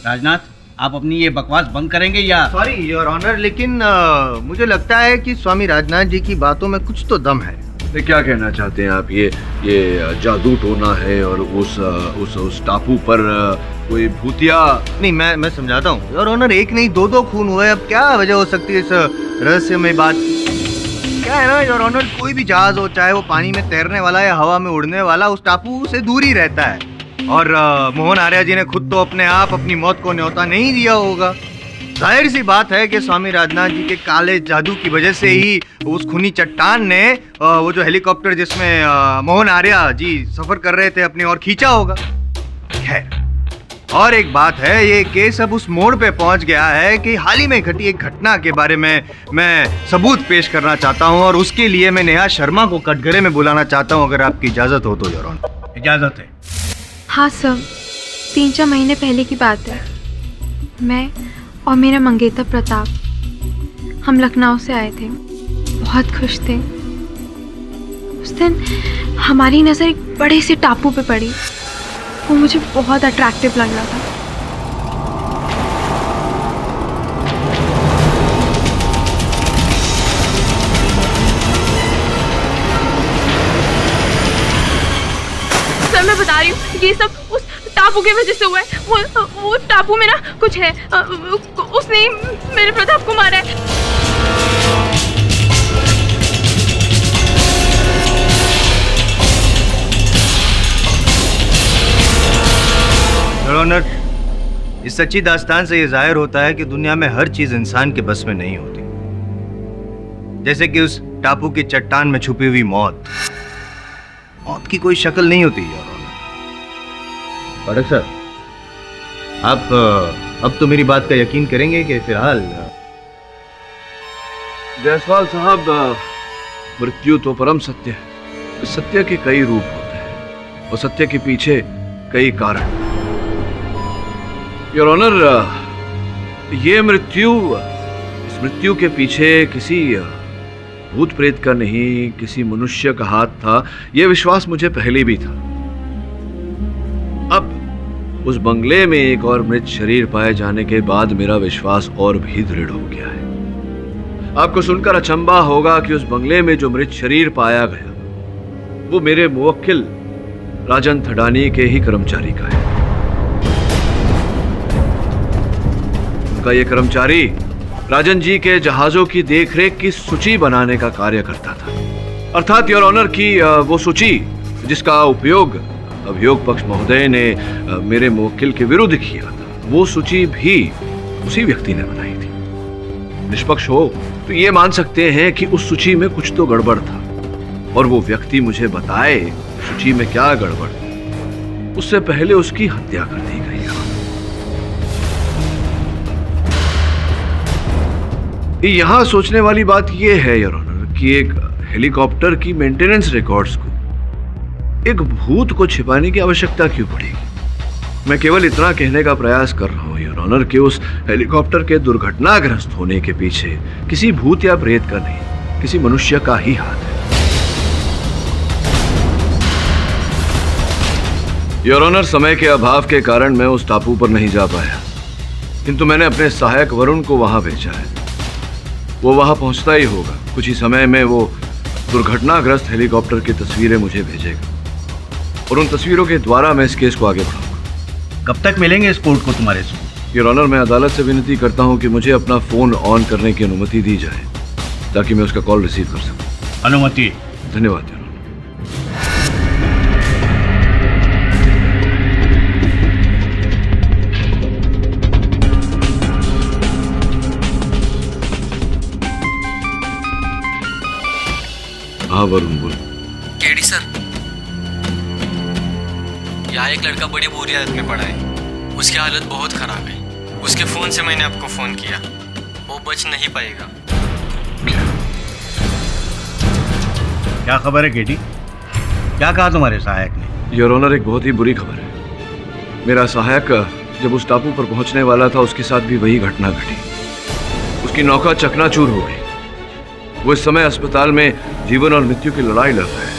राजनाथ, आप अपनी ये बकवास बंद करेंगे या? सॉरी योर ऑनर, लेकिन मुझे लगता है कि स्वामी राजनाथ जी की बातों में कुछ तो दम है। क्या कहना चाहते हैं आप? ये जादू टोना है और उस टापू पर कोई भूतिया? नहीं, मैं समझाता हूँ योर ऑनर, एक नहीं दो खून हुए। अब क्या वजह हो सकती है इस रहस्यमय बात? क्या है ना योर ऑनर, कोई भी जहाज हो, चाहे वो पानी में तैरने वाला या हवा में उड़ने वाला, उस टापू से दूर ही रहता है। और मोहन आर्या जी ने खुद तो अपने आप अपनी मौत को न्योता नहीं दिया होगा। जाहिर सी बात है कि स्वामी राजनाथ जी के काले जादू की वजह से ही उस खूनी चट्टान ने वो जो हेलीकॉप्टर जिसमें मोहन आर्या जी सफर कर रहे थे अपनी ओर खींचा होगा। खैर, और एक बात है, ये केस अब उस मोड़ पे पहुंच गया है कि हाल ही में घटी एक घटना के बारे में मैं सबूत पेश करना चाहता हूं और उसके लिए मैं नेहा शर्मा को कटघरे में बुलाना चाहता हूं, अगर आपकी इजाजत हो तो योर ऑनर। इजाजत है। हाँ सर, 3-4 महीने पहले की बात है। मैं और मेरा मंगेतर प्रताप हम लखनऊ से आए थे, बहुत खुश थे। उस दिन हमारी नज़र एक बड़े से टापू पे पड़ी। वो मुझे बहुत अट्रैक्टिव लग रहा था। सर मैं बता रही हूँ, ये सब उस टापू की वजह से हुआ है। वो टापू में ना कुछ है, उसने मेरे प्रताप को मारा है। योर ऑनर, इस सच्ची दास्तान से ये जाहिर होता है कि दुनिया में हर चीज इंसान के बस में नहीं होती, जैसे कि उस टापू की चट्टान में छुपी हुई मौत। मौत की कोई शक्ल नहीं होती योर ऑनर। पाठक सर, आप अब तो मेरी बात का यकीन करेंगे कि फिलहाल? जायसवाल साहब, मृत्यु तो परम सत्य है। सत्य के कई रूप होते हैं और सत्य के पीछे कई कारण। योर ऑनर, ये इस मृत्यु के पीछे किसी भूत प्रेत का नहीं, किसी मनुष्य का हाथ था, यह विश्वास मुझे पहले भी था। अब उस बंगले में एक और मृत शरीर पाए जाने के बाद मेरा विश्वास और भी दृढ़ हो गया है। आपको सुनकर अचंभा होगा कि उस बंगले में जो मृत शरीर पाया गया वो मेरे मुवक्किल राजन थडानी के ही कर्मचारी का है। उनका ये कर्मचारी राजन जी के जहाजों की देखरेख की सूची बनाने का कार्य करता था। अर्थात योर ऑनर की वो सूची जिसका उपयोग अभियोग पक्ष महोदय ने मेरे मुवक्किल के विरुद्ध किया था, वो सूची भी उसी व्यक्ति ने बनाई थी। निष्पक्ष हो तो ये मान सकते हैं कि उस सूची में कुछ तो गड़बड़ था, और वो व्यक्ति मुझे बताए सूची में क्या गड़बड़, उससे पहले उसकी हत्या कर दी गई। यहां सोचने वाली बात यह है योर ऑनर कि एक हेलीकॉप्टर की मेंटेनेंस रिकॉर्ड्स को एक भूत को छिपाने की आवश्यकता क्यों पड़ेगी? मैं केवल इतना कहने का प्रयास कर रहा हूं योर ऑनर कि उस हेलीकॉप्टर के दुर्घटनाग्रस्त होने के पीछे किसी भूत या प्रेत का नहीं, किसी मनुष्य का ही हाथ है। योर ऑनर, समय के अभाव के कारण मैं उस टापू पर नहीं जा पाया, किंतु मैंने अपने सहायक वरुण को वहां भेजा है। वो वहां पहुंचता ही होगा। कुछ ही समय में वो दुर्घटनाग्रस्त हेलीकॉप्टर की तस्वीरें मुझे भेजेगा और उन तस्वीरों के द्वारा मैं इस केस को आगे बढ़ाऊंगा। कब तक मिलेंगे इस कोर्ट को तुम्हारे सबूत? योर ऑनर, मैं अदालत से विनती करता हूं कि मुझे अपना फोन ऑन करने की अनुमति दी जाए ताकि मैं उसका कॉल रिसीव कर सकूं। अनुमति? धन्यवाद योर ऑनर। हाँ वरुण, बोल। केडी सर, यहाँ एक लड़का बड़ी बुरी हालत में पड़ा है। उसकी हालत बहुत खराब है। उसके फोन से मैंने आपको फोन किया, वो बच नहीं पाएगा। क्या खबर है केडी? क्या कहा तुम्हारे सहायक ने? योर ऑनर, एक बहुत ही बुरी खबर है। मेरा सहायक जब उस टापू पर पहुंचने वाला था उसके साथ भी वही घटना घटी। उसकी नौका चकनाचूर हो गई। वो इस समय अस्पताल में जीवन और मृत्यु की लड़ाई लड़ रहा है।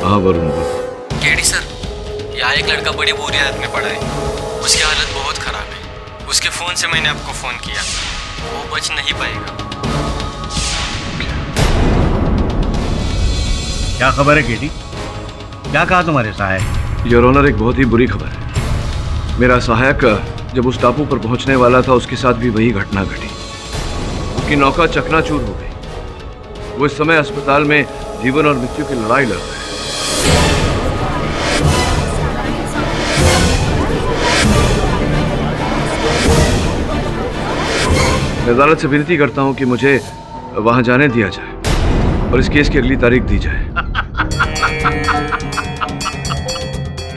हाँ वरुण, केडी सर, यहाँ एक लड़का बड़ी बुरी हालत में पड़ा है। उसकी हालत बहुत खराब है। उसके फोन से मैंने आपको फोन किया। वो बच नहीं पाएगा। क्या खबर है केडी? क्या कहा तुम्हारे सहायक? योर ऑनर, एक बहुत ही बुरी खबर है। मेरा सहायक जब उस टापू पर पहुंचने वाला था उसके साथ भी वही घटना घटी। उसकी नौका चकनाचूर हो गई। वो इस समय अस्पताल में जीवन और मृत्यु की लड़ाई लड़ रहा है। मैं अदालत से विनती करता हूं कि मुझे वहां जाने दिया जाए और इस केस की अगली तारीख दी जाए।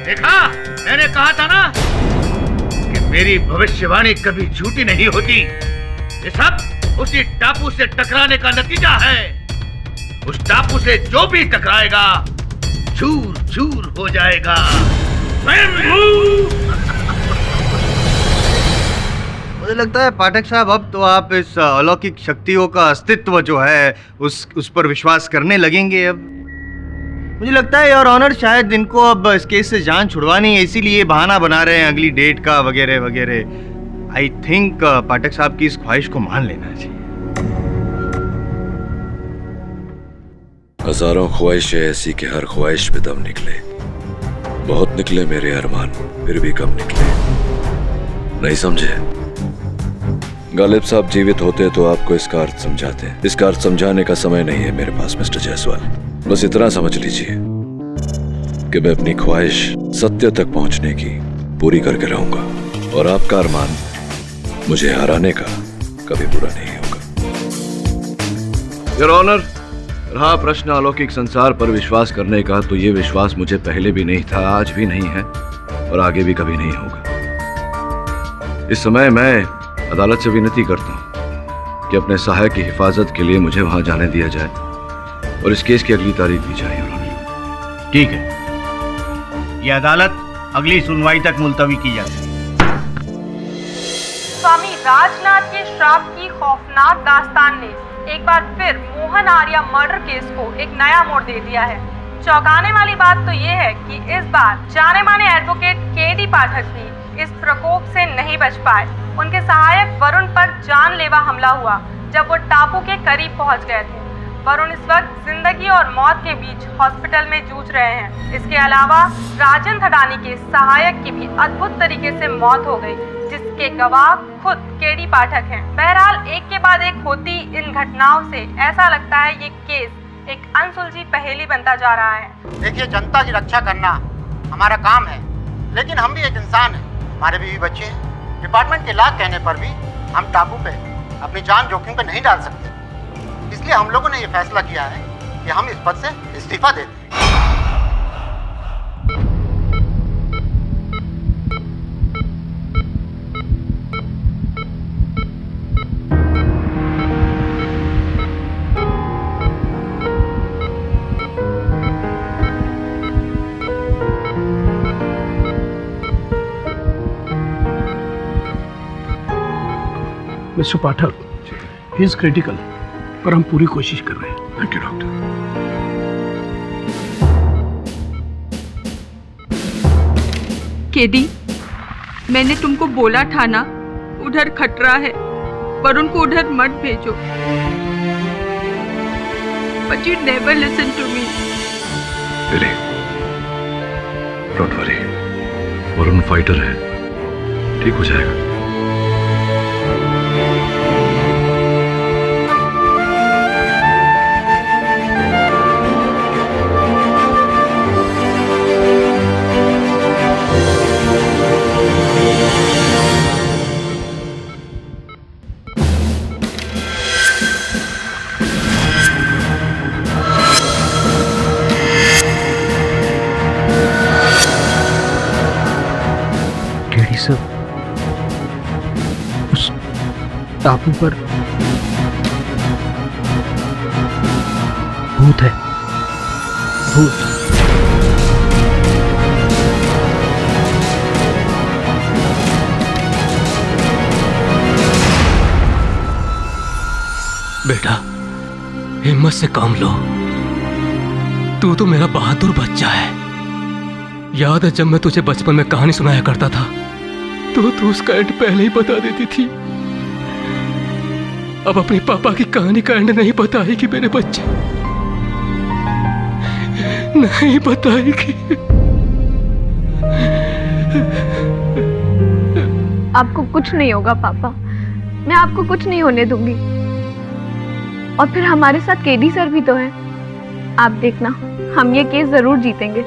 देखा, मैंने कहा था ना कि मेरी भविष्यवाणी कभी झूठी नहीं होती। ये सब उसी टापू से टकराने का नतीजा है। उस टापू से जो भी टकराएगा चूर चूर हो जाएगा। मुझे लगता है पाठक साहब, अब तो आप इस अलौकिक शक्तियों का अस्तित्व जो है उस पर विश्वास करने लगेंगे। अब मुझे लगता है योर ऑनर शायद इनको अब इस केस से जान छुड़वानी है, इसीलिए बहाना बना रहे हैं अगली डेट का वगैरह वगैरह। आई थिंक पाठक साहब की इस ख्वाहिश को मान लेना चाहिए। हजारों ख्वाहिशें ऐसी कि हर ख्वाहिश पे दम निकले। बहुत निकले मेरे अरमान, फिर भी कम निकले। नहीं समझे? गालिब साहब जीवित होते तो आपको इसका अर्थ समझाते। इसका अर्थ समझाने का समय नहीं है मेरे पास मिस्टर जायसवाल। बस इतना समझ लीजिए कि मैं अपनी ख्वाहिश सत्य तक पहुंचने की पूरी करके रहूंगा और आपका अरमान मुझे हराने का कभी बुरा नहीं होगा। योर ऑनर, रहा प्रश्न अलौकिक संसार पर विश्वास करने का, तो ये विश्वास मुझे पहले भी नहीं था, आज भी नहीं है और आगे भी कभी नहीं होगा। इस समय मैं अदालत से विनती करता हूं कि अपने सहायक की हिफाजत के लिए मुझे वहां जाने दिया जाए और इस केस की अगली तारीख दी जाए। ठीक है, ये अदालत अगली सुनवाई तक मुलतवी की जाती है। स्वामी राजनाथ के श्राप की खौफनाक दास्तान ने एक बार फिर मोहन आर्या मर्डर केस को एक नया मोड़ दे दिया है। चौंकाने वाली बात तो ये है कि इस बार जाने माने एडवोकेट केडी पाठक भी इस प्रकोप से नहीं बच पाए। उनके सहायक वरुण पर जानलेवा हमला हुआ जब वो टापू के करीब पहुंच गए थे। वरुण इस वक्त जिंदगी और मौत के बीच हॉस्पिटल में जूझ रहे हैं। इसके अलावा राजन थडानी के सहायक की भी अद्भुत तरीके से मौत हो गई, जिसके गवाह खुद केडी पाठक हैं। बहरहाल एक के बाद एक होती इन घटनाओं से ऐसा लगता है ये केस एक अनसुलझी पहेली बनता जा रहा है। देखिए, जनता की रक्षा करना हमारा काम है, लेकिन हम भी एक इंसान हैं, हमारे बीवी बच्चे हैं। डिपार्टमेंट के लाख कहने पर भी हम टापू पे अपनी जान जोखिम पे नहीं डाल सकते। इसलिए हम लोगों ने ये फैसला किया है कि हम इस पद से इस्तीफा देते हैं। Mister Pathak, he is critical, पर हम पूरी कोशिश कर रहे हैं। Thank you doctor. केडी, मैंने तुमको बोला था ना, उधर खतरा है, वरुण को उधर मत भेजो। But you never listen to me. Lily, don't worry, Varun fighter है, ठीक हो जाएगा। टापू पर भूत है, भूत। बेटा, हिम्मत से काम लो। तू तो मेरा बहादुर बच्चा है। याद है जब मैं तुझे बचपन में कहानी सुनाया करता था तो तू उसका एंड पहले ही बता देती थी। अब अपने पापा की कहानी का एंड नहीं बताएगी मेरे बच्चे, नहीं बताएगी। आपको कुछ नहीं होगा पापा, मैं आपको कुछ नहीं होने दूंगी। और फिर हमारे साथ केडी सर भी तो हैं। आप देखना, हम ये केस जरूर जीतेंगे।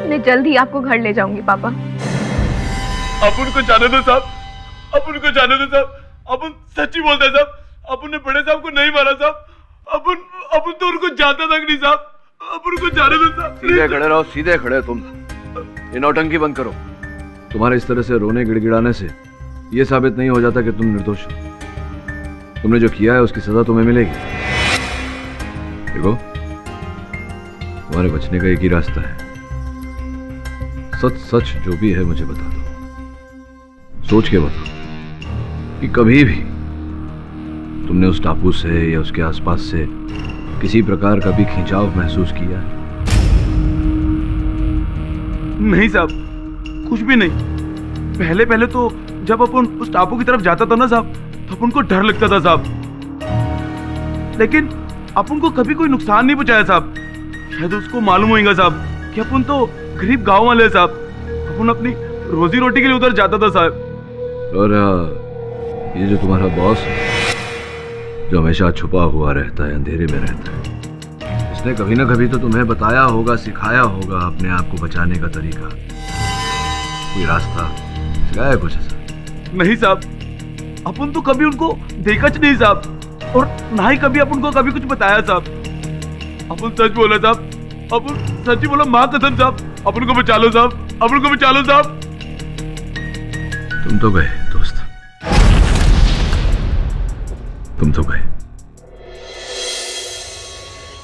मैं जल्द ही आपको घर ले जाऊंगी पापा। अपन को जाने दो साहब, अपन को जाने दो साहब। अपन सच्ची बोलते हैं साहब, अपन ने बड़े साहब को नहीं मारा साहब। अपन तो उनको जानता तक नहीं साहब। अपन को जाने दो साहब। सीधे खड़े रहो, सीधे खड़े। तुम ये नौटंकी बंद करो। तुम्हारे इस तरह से रोने गिड़गिड़ाने से ये साबित नहीं हो जाता कि तुम निर्दोष हो। तुमने जो किया है उसकी सजा तुम्हें मिलेगी। देखो, तुम्हारे बचने का एक ही रास्ता है। सच सच जो भी है मुझे बता दो। सोच के बताओ कि कभी भी तुमने उस टापू से या उसके आसपास से किसी प्रकार का भी खिंचाव महसूस किया है? नहीं साहब, कुछ भी नहीं। पहले पहले तो जब अपन उस टापू की तरफ जाता था ना साहब, तो अपन को डर लगता था साहब। लेकिन अपन को कभी कोई नुकसान नहीं पहुंचाया साहब। शायद उसको मालूम होगा साहब कि अपन तो गरीब गांव वाले हैं साहब। अपन अपनी रोजी रोटी के लिए उधर जाता था साहब। और ये जो तुम्हारा बॉस है, जो हमेशा छुपा हुआ रहता है, अंधेरे में रहता है, इसने कभी ना कभी तो तुम्हें बताया होगा, सिखाया होगा अपने आप को बचाने का तरीका, कोई रास्ता सिखाया कुछ ऐसा? नहीं साहब, अपन तो कभी उनको देखा नहीं साहब, और ना ही कभी अपन को कभी कुछ बताया साहब। अपन सच बोला साहब, अपन सच ही बोला, माँ कसम साहब। अपन को बचा लो साहब, अपन को बचा लो साहब। तुम तो गए दोस्त, तुम तो गए।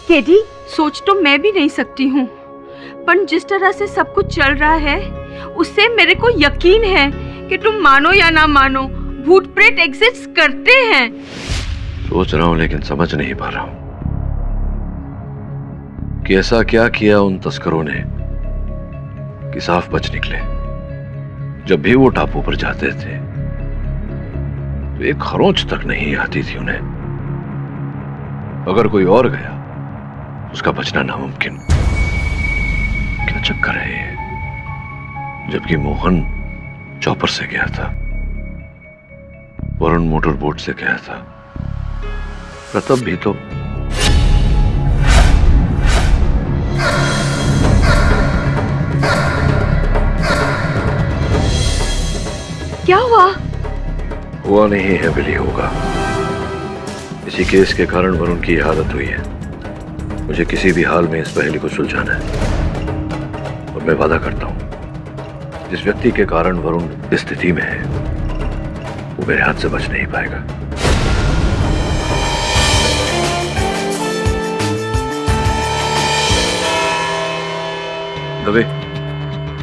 केडी, सोच तो मैं भी नहीं सकती हूँ, पर जिस तरह से सब कुछ चल रहा है उससे मेरे को यकीन है कि तुम मानो या ना मानो, भूत प्रेत एग्जिस्ट करते हैं। सोच रहा हूं लेकिन समझ नहीं पा रहा हूं कि ऐसा क्या किया उन तस्करों ने कि साफ बच निकले। जब भी वो टापू पर जाते थे तो एक खरोंच तक नहीं आती थी उन्हें। अगर कोई और गया उसका बचना नामुमकिन। क्या चक्कर है ये? जबकि मोहन चॉपर से गया था, वरुण मोटर बोट से गया था, प्रताप भी तो। क्या हुआ? हुआ नहीं है, बिली होगा। इसी केस के कारण वरुण की हालत हुई है। मुझे किसी भी हाल में इस पहेली को सुलझाना है, और मैं वादा करता हूं जिस व्यक्ति के कारण वरुण इस स्थिति में है वो मेरे हाथ से बच नहीं पाएगा। दवे,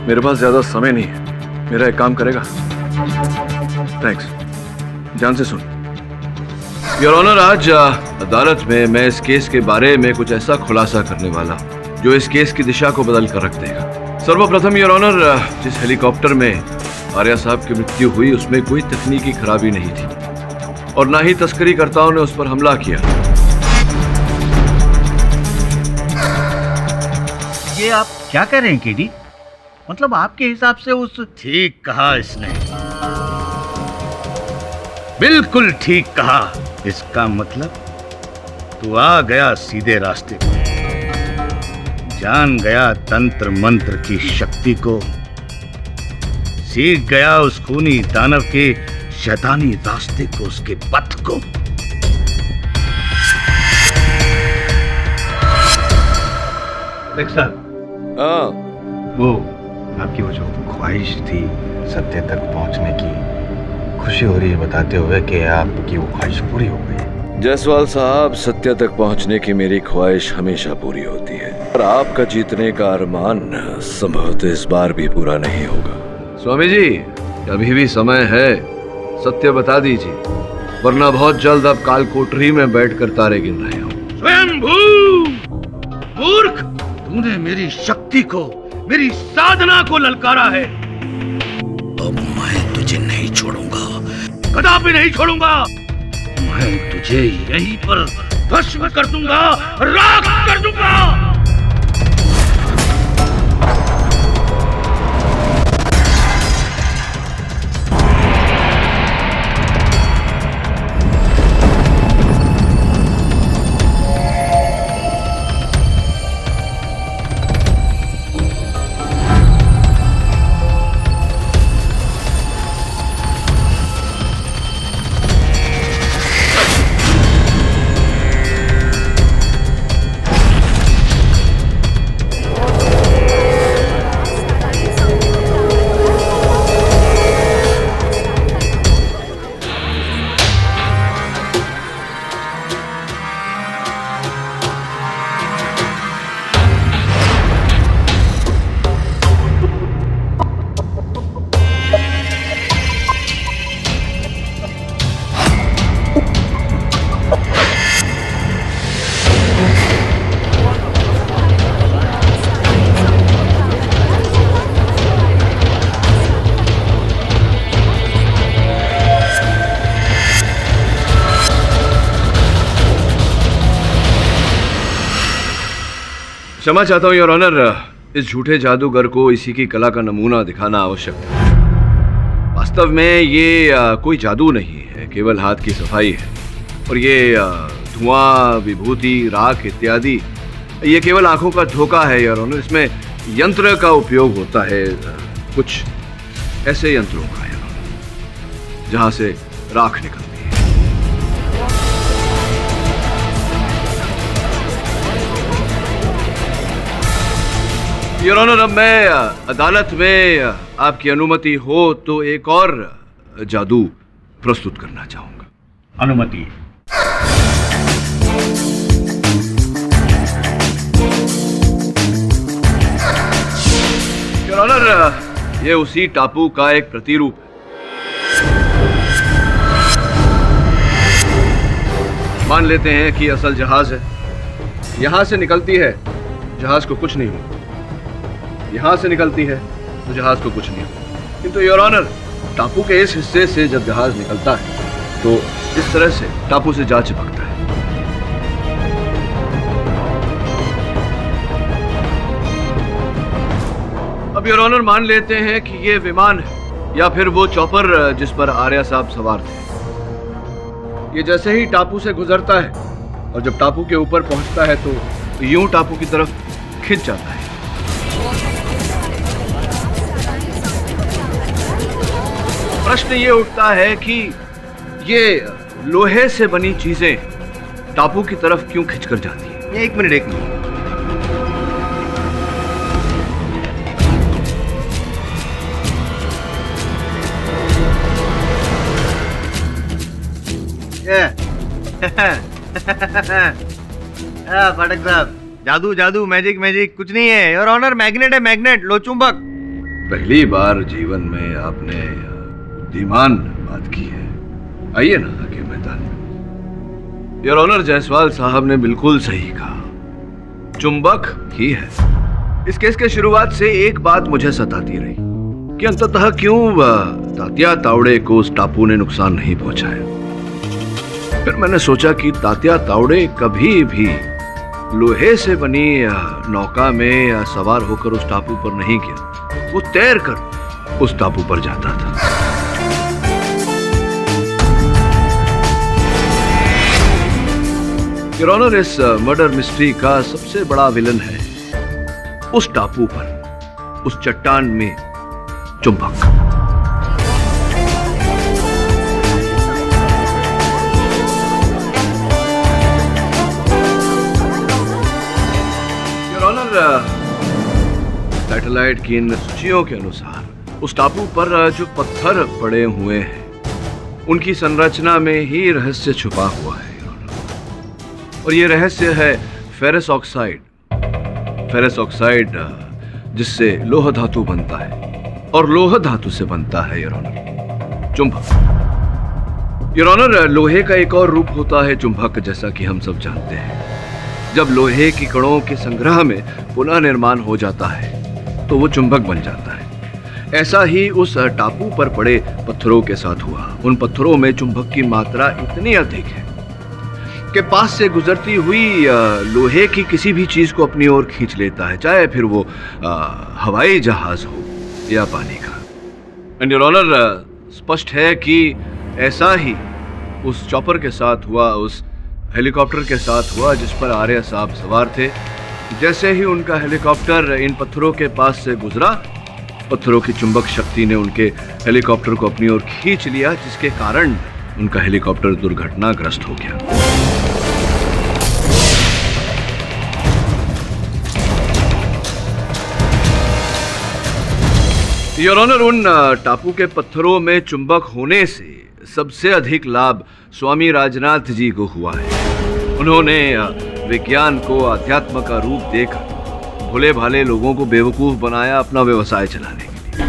मेरे पास ज्यादा समय नहीं है, मेरा एक काम करेगा? थैंक्स, जान से सुन। योर ऑनर, आज अदालत में मैं इस केस के बारे में कुछ ऐसा खुलासा करने वाला जो इस केस की दिशा को बदल कर रख देगा। सर्वप्रथम योर ऑनर, जिस हेलीकॉप्टर में आर्या साहब की मृत्यु हुई उसमें कोई तकनीकी खराबी नहीं थी और ना ही तस्करीकर्ताओं ने उस पर हमला किया। ये आप क्या कह रहे हैं केडी? मतलब आपके हिसाब से उस... ठीक कहा इसने, बिल्कुल ठीक कहा। इसका मतलब तू आ गया सीधे रास्ते पर, जान गया तंत्र मंत्र की शक्ति को, सीख गया उस खूनी दानव के शैतानी रास्ते को, उसके पथ को। वो आपकी वो जो ख्वाहिश थी सत्य तक पहुंचने की, खुशी हो रही है बताते हुए कि आपकी वो ख्वाहिश पूरी हो गई। जायसवाल साहब, सत्य तक पहुंचने की मेरी ख्वाहिश हमेशा पूरी होती है, और आपका जीतने का अरमान संभवतः इस बार भी पूरा नहीं होगा। स्वामी जी, अभी भी समय है, सत्य बता दीजिए, वरना बहुत जल्द अब काल कोठरी में बैठकर तारे गिन रहे हो। स्वयंभू मूर्ख, तूने मेरी शक्ति को, मेरी साधना को ललकारा है। अब मैं तुझे नहीं छोड़ूंगा, कदापि नहीं छोड़ूंगा। मैं तुझे यहीं पर भस्म कर दूंगा, राख कर दूंगा। क्षमा चाहता हूँ योर ऑनर, इस झूठे जादूगर को इसी की कला का नमूना दिखाना आवश्यक था। वास्तव में ये कोई जादू नहीं है, केवल हाथ की सफाई है। और ये धुआं, विभूति, राख इत्यादि, ये केवल आंखों का धोखा है योर ऑनर। इसमें यंत्र का उपयोग होता है, कुछ ऐसे यंत्रों का योर ऑनर, जहां से राख निकलती है। योर ऑनर, अब मैं अदालत में आपकी अनुमति हो तो एक और जादू प्रस्तुत करना चाहूंगा। अनुमति। योर ऑनर, ये उसी टापू का एक प्रतिरूप है। मान लेते हैं कि असल जहाज है, यहां से निकलती है, जहाज को कुछ नहीं होता। यहां से निकलती है तो जहाज को कुछ नहीं होता। किंतु योर ऑनर, टापू के इस हिस्से से जब जहाज निकलता है तो इस तरह से टापू से जा चिपकता है। अब योर ऑनर, मान लेते हैं कि ये विमान है या फिर वो चॉपर जिस पर आर्या साहब सवार थे। ये जैसे ही टापू से गुजरता है और जब टापू के ऊपर पहुंचता है तो यूं टापू की तरफ खिंच जाता है। प्रश्न ये उठता है कि ये लोहे से बनी चीजें टापू की तरफ क्यों खिंचकर जाती हैं? एक मिनट। फाटक साहब, जादू जादू, मैजिक मैजिक कुछ नहीं है योर ऑनर। मैग्नेट है, मैग्नेट, लो चुंबक। पहली बार जीवन में आपने बुद्धिमान बात की है। आइए ना आगे मैदान में। योर ऑनर, जायसवाल साहब ने बिल्कुल सही कहा, चुंबक ही है। इस केस के शुरुआत से एक बात मुझे सताती रही कि अंततः क्यों तात्या तावड़े को उस टापू ने नुकसान नहीं पहुंचाया। फिर मैंने सोचा कि तात्या तावड़े कभी भी लोहे से बनी नौका में सवार होकर उस टापू पर नहीं गया, वो तैर कर उस टापू पर जाता था। योर ऑनर, इस मर्डर मिस्ट्री का सबसे बड़ा विलन है उस टापू पर, उस चट्टान में चुंबक। सैटेलाइट की इन सूचियों के अनुसार उस टापू पर जो पत्थर पड़े हुए हैं उनकी संरचना में ही रहस्य छुपा हुआ है और ये रहस्य है फेरस ऑक्साइड। फेरस ऑक्साइड जिससे लोह धातु बनता है और लोह धातु से बनता है योर ऑनर चुंबक। योर ऑनर, लोहे का एक और रूप होता है चुंबक, जैसा कि हम सब जानते हैं। जब लोहे की कणों के संग्रह में पुनः निर्माण हो जाता है तो वो चुंबक बन जाता है। ऐसा ही उस टापू पर पड़े पत्थरों के साथ हुआ। उन पत्थरों में चुंबक की मात्रा इतनी अधिक है कि पास से गुजरती हुई लोहे की किसी भी चीज को अपनी ओर खींच लेता है, चाहे फिर वो हवाई जहाज हो या पानी का। एंड योर ऑनर, स्पष्ट है कि ऐसा ही उस चॉपर के साथ हुआ, उस हेलीकॉप्टर के साथ हुआ जिस पर आर्य साहब सवार थे। जैसे ही उनका हेलीकॉप्टर इन पत्थरों के पास से गुजरा, पत्थरों की चुंबक शक्ति ने उनके हेलीकॉप्टर को अपनी ओर खींच लिया, जिसके कारण उनका हेलीकॉप्टर दुर्घटनाग्रस्त हो गया। योर ऑनर, उन टापू के पत्थरों में चुंबक होने से सबसे अधिक लाभ स्वामी राजनाथ जी को हुआ है। उन्होंने विज्ञान को अध्यात्म का रूप देकर भोले भाले लोगों को बेवकूफ बनाया अपना व्यवसाय चलाने के लिए।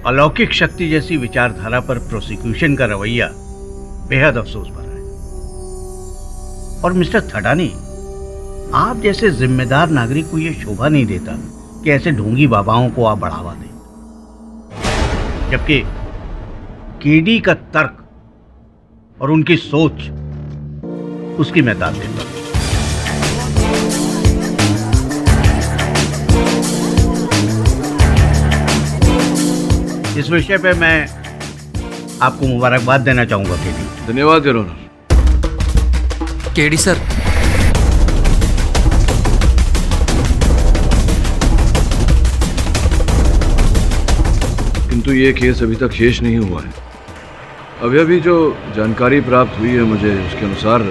अलौकिक शक्ति जैसी विचारधारा पर प्रोसिक्यूशन का रवैया बेहद अफसोस भरा है। और मिस्टर थडानी, आप जैसे जिम्मेदार नागरिक को यह शोभा नहीं देता कि ऐसे ढोंगी बाबाओं को आप बढ़ावा दें, जबकि केडी का तर्क और उनकी सोच उसकी मैं दाद देता हूं। इस विषय पे मैं आपको मुबारकबाद देना चाहूंगा केडी। धन्यवाद योर ऑनर। केडी सर, किंतु ये केस अभी तक शेष नहीं हुआ है। अभी अभी जो जानकारी प्राप्त हुई है मुझे, उसके अनुसार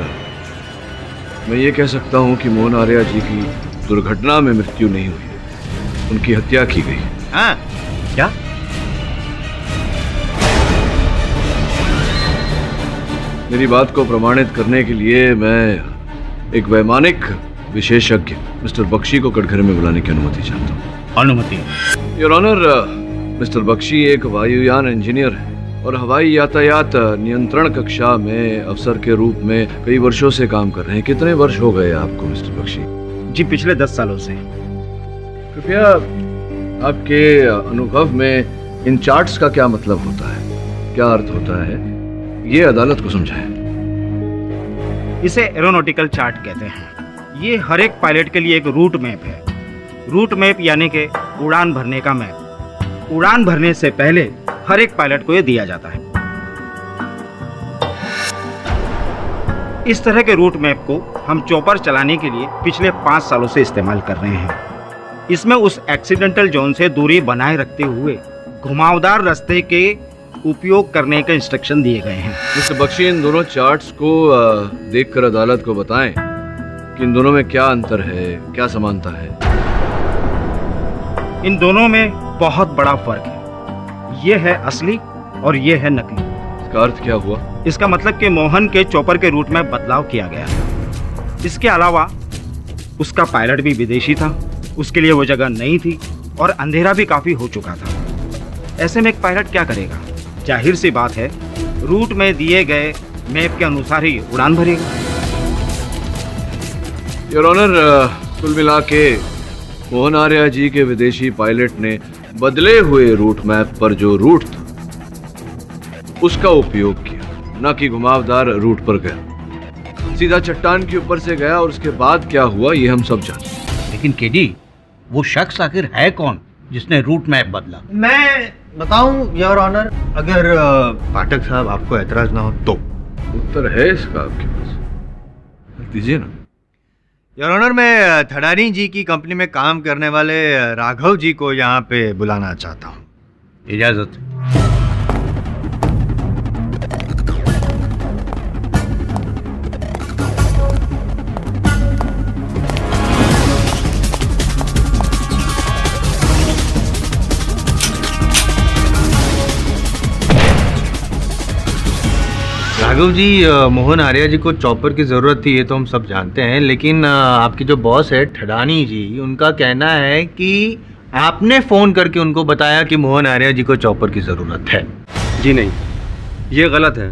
मैं ये कह सकता हूँ कि मोहन आर्या जी की दुर्घटना में मृत्यु नहीं हुई है, उनकी हत्या की गई। हाँ, क्या? मेरी बात को प्रमाणित करने के लिए मैं एक वैमानिक विशेषज्ञ मिस्टर बख्शी को कटघरे में बुलाने की अनुमति चाहता हूँ। अनुमति? योर ऑनर, मिस्टर बख्शी एक वायुयान इंजीनियर है और हवाई यातायात नियंत्रण कक्षा में अफसर के रूप में कई वर्षों से काम कर रहे हैं। कितने वर्ष हो गए आपको मिस्टर बख्शी? जी, पिछले 10 सालों से। कृपया आपके अनुभव में इन चार्ट्स का क्या मतलब होता है, क्या अर्थ होता है, ये अदालत को समझाएं। इसे एरोनॉटिकल चार्ट कहते हैं। ये हर एक पायलट के लिए एक रूट मैप है। रूट मैप यानी कि उड़ान भरने का मैप। उड़ान भरने से पहले हर एक पायलट को ये दिया जाता है। इस तरह के रूट मैप को हम चॉपर चलाने के लिए पिछले 5 सालों से इस्तेमाल कर रहे हैं। इसमें उस एक्सीडेंटल जोन से दूरी बनाए रखते हुए घुमावदार रास्ते के उपयोग करने के इंस्ट्रक्शन दिए गए हैं। मिस्टर बख्शी, इन दोनों चार्ट्स को देखकर अदालत को बताएं कि इन दोनों में क्या अंतर है, क्या समानता है। इन दोनों में बहुत बड़ा फर्क है। ये है असली और ये है नकली। इसका अर्थ क्या हुआ? इसका मतलब कि मोहन के चॉपर के रूट में बदलाव किया गया। इसके अलावा उसका पायलट भी विदेशी था, उसके लिए वो जगह नई थी और अंधेरा भी काफी हो चुका था। ऐसे में एक पायलट क्या करेगा? जाहिर सी बात है, रूट में दिए गए मैप के अनुसार ही उड़ान भरेगा। योर ऑनर, कुल मिला के मोहन आर्या जी के विदेशी पायलट ने बदले हुए रूट मैप पर जो रूट था उसका उपयोग किया, न कि घुमावदार रूट पर गया। सीधा चट्टान के ऊपर से गया और उसके बाद क्या हुआ ये हम सब जानते हैं। लेकिन केडी, वो शख्स आखिर है कौन जिसने रूट मैप बदला? मैं बताऊं योर ऑनर, अगर पाठक साहब आपको एतराज ना हो तो। उत्तर है इसका आपके पास, दीजिए ना। योर ऑनर, मैं थडानी जी की कंपनी में काम करने वाले राघव जी को यहाँ पे बुलाना चाहता हूँ। इजाजत। राघव जी, मोहन आर्या जी को चॉपर की ज़रूरत थी, ये तो हम सब जानते हैं, लेकिन आपकी जो बॉस है ठडानी जी, उनका कहना है कि आपने फ़ोन करके उनको बताया कि मोहन आर्या जी को चॉपर की ज़रूरत है। जी नहीं, ये गलत है।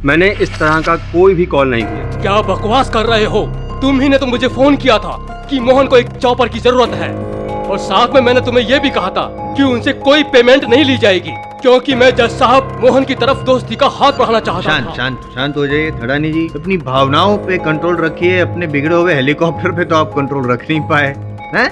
मैंने इस तरह का कोई भी कॉल नहीं किया। क्या बकवास कर रहे हो? तुम ही ने तो मुझे फोन किया था कि मोहन को एक चॉपर की जरूरत है, और साथ में मैंने तुम्हें यह भी कहा था कि उनसे कोई पेमेंट नहीं ली जाएगी, क्योंकि मैं जज साहब मोहन की तरफ दोस्ती का हाथ बढ़ाना चाहता था। शांत हो जाइए ठडानी जी, अपनी भावनाओं पे कंट्रोल रखिए। अपने बिगड़े हुए हेलीकॉप्टर पे तो आप कंट्रोल रख नहीं पाए हैं।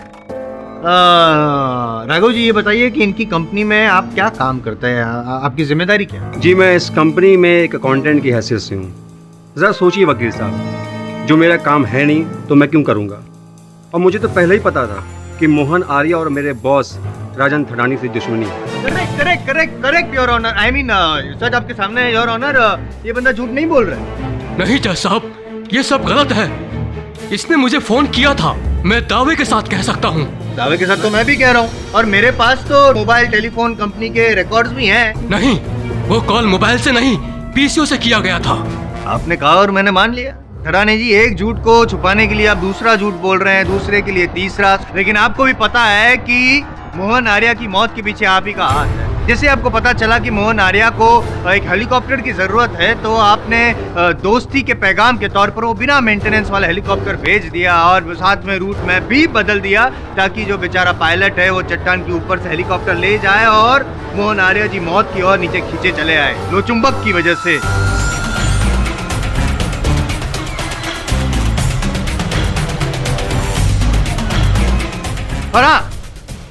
राघव जी, ये बताइए कि इनकी कंपनी में आप क्या काम करते हैं, आपकी जिम्मेदारी क्या है? जी, मैं इस कंपनी में एक अकाउंटेंट की हैसियत से हूँ। जरा सोचिए वकील साहब, जो मेरा काम है नहीं तो मैं क्यों करूँगा? और मुझे तो पहले ही पता था कि मोहन आर्या और मेरे बॉस राजन ठडानी से दुश्मनी है। Correct your honour. I mean सच आपके सामने है योर ऑनर, ये बंदा झूठ नहीं बोल रहा है। नहीं जज साहब, ये सब गलत है। इसने मुझे फोन किया था, मैं दावे के साथ कह सकता हूँ। दावे के साथ तो मैं भी कह रहा हूँ, और मेरे पास तो मोबाइल टेलीफोन कंपनी के रिकॉर्ड्स भी हैं। नहीं, वो कॉल मोबाइल से नहीं, पीसीओ से किया गया था। आपने कहा और मैंने मान लिया। ठडानी जी, एक झूठ को छुपाने के लिए आप दूसरा झूठ बोल रहे हैं, दूसरे के लिए तीसरा, लेकिन आपको भी पता है कि मोहन आर्या की मौत के पीछे आप ही का हाथ है। जैसे आपको पता चला कि मोहन आर्या को एक हेलीकॉप्टर की जरूरत है, तो आपने दोस्ती के पैगाम के तौर पर वो बिना मेंटेनेंस वाला हेलीकॉप्टर भेज दिया, और साथ में रूट मैप भी बदल दिया, ताकि जो बेचारा पायलट है वो चट्टान के ऊपर से हेलीकॉप्टर ले जाए और मोहन आर्या जी मौत की ओर नीचे खींचे चले आए, लोचुंबक की वजह से। और हाँ,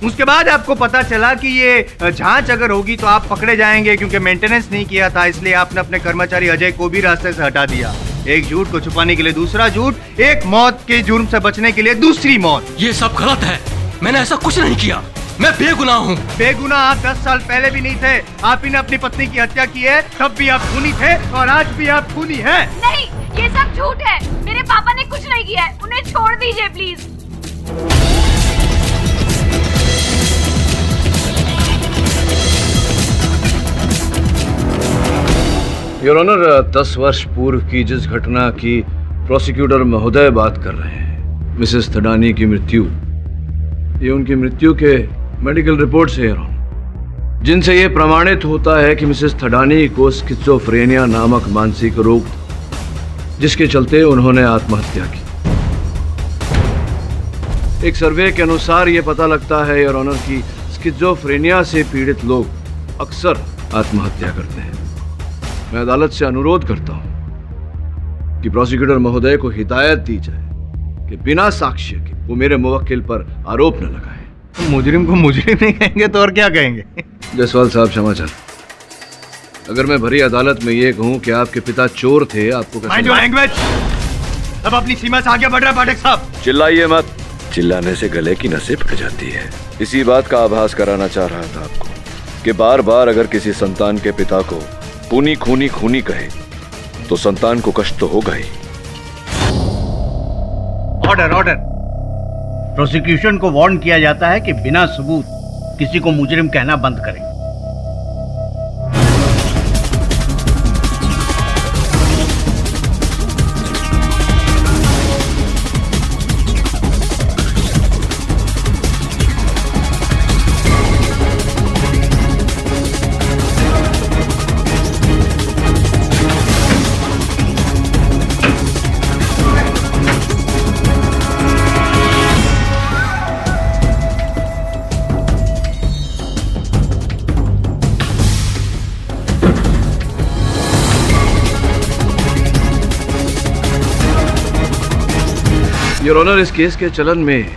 उसके बाद आपको पता चला कि ये जांच अगर होगी तो आप पकड़े जाएंगे, क्योंकि मेंटेनेंस नहीं किया था, इसलिए आपने अपने कर्मचारी अजय को भी रास्ते से हटा दिया। एक झूठ को छुपाने के लिए दूसरा झूठ, एक मौत के जुर्म से बचने के लिए दूसरी मौत। ये सब गलत है, मैंने ऐसा कुछ नहीं किया, मैं बेगुनाह हूँ। बेगुनाह आप 10 साल पहले भी नहीं थे। आप ही ने अपनी पत्नी की हत्या की है, तब भी आप खूनी थे और आज भी आप खूनी हैं। नहीं, ये सब झूठ है। मेरे पापा ने कुछ नहीं किया है, उन्हें छोड़ दीजिए प्लीज। योर ऑनर, 10 वर्ष पूर्व की जिस घटना की प्रोसिक्यूटर महोदय बात कर रहे हैं, मिसेस ठडानी की मृत्यु, ये उनकी मृत्यु के मेडिकल रिपोर्ट से, योर ऑनर, जिनसे ये प्रमाणित होता है कि मिसेस ठडानी को स्किज़ोफ्रेनिया नामक मानसिक रोग था, जिसके चलते उन्होंने आत्महत्या की। एक सर्वे के अनुसार ये पता लगता है, योर ऑनर, कि स्किज़ोफ्रेनिया से पीड़ित लोग अक्सर आत्महत्या करते हैं। मैं अदालत से अनुरोध करता हूं कि प्रोसिक्यूटर महोदय को हिदायत दी जाए कि बिना साक्ष्य के वो मेरे मुवक्किल पर आरोप न लगाए। मुजरिम को मुजरिम नहीं कहेंगे तो और क्या कहेंगे? जायसवाल साहब, क्षमा चाहता। अगर मैं भरी अदालत में ये कहूं कि आपके पिता चोर थे, आपको माइंड योर लैंग्वेज। अब अपनी सीमा से आगे बढ़ रहा है पाठक साहब। चिल्लाइए मत। चिल्लाने से गले की नसें फट जाती है। इसी बात का आभास कराना चाह रहा था आपको कि बार बार अगर किसी संतान के पिता को खूनी खूनी खूनी कहे तो संतान को कष्ट तो होगा ही। ऑर्डर। प्रोसिक्यूशन को वार्न किया जाता है कि बिना सबूत किसी को मुजरिम कहना बंद करें। योर ऑनर, इस केस के चलन में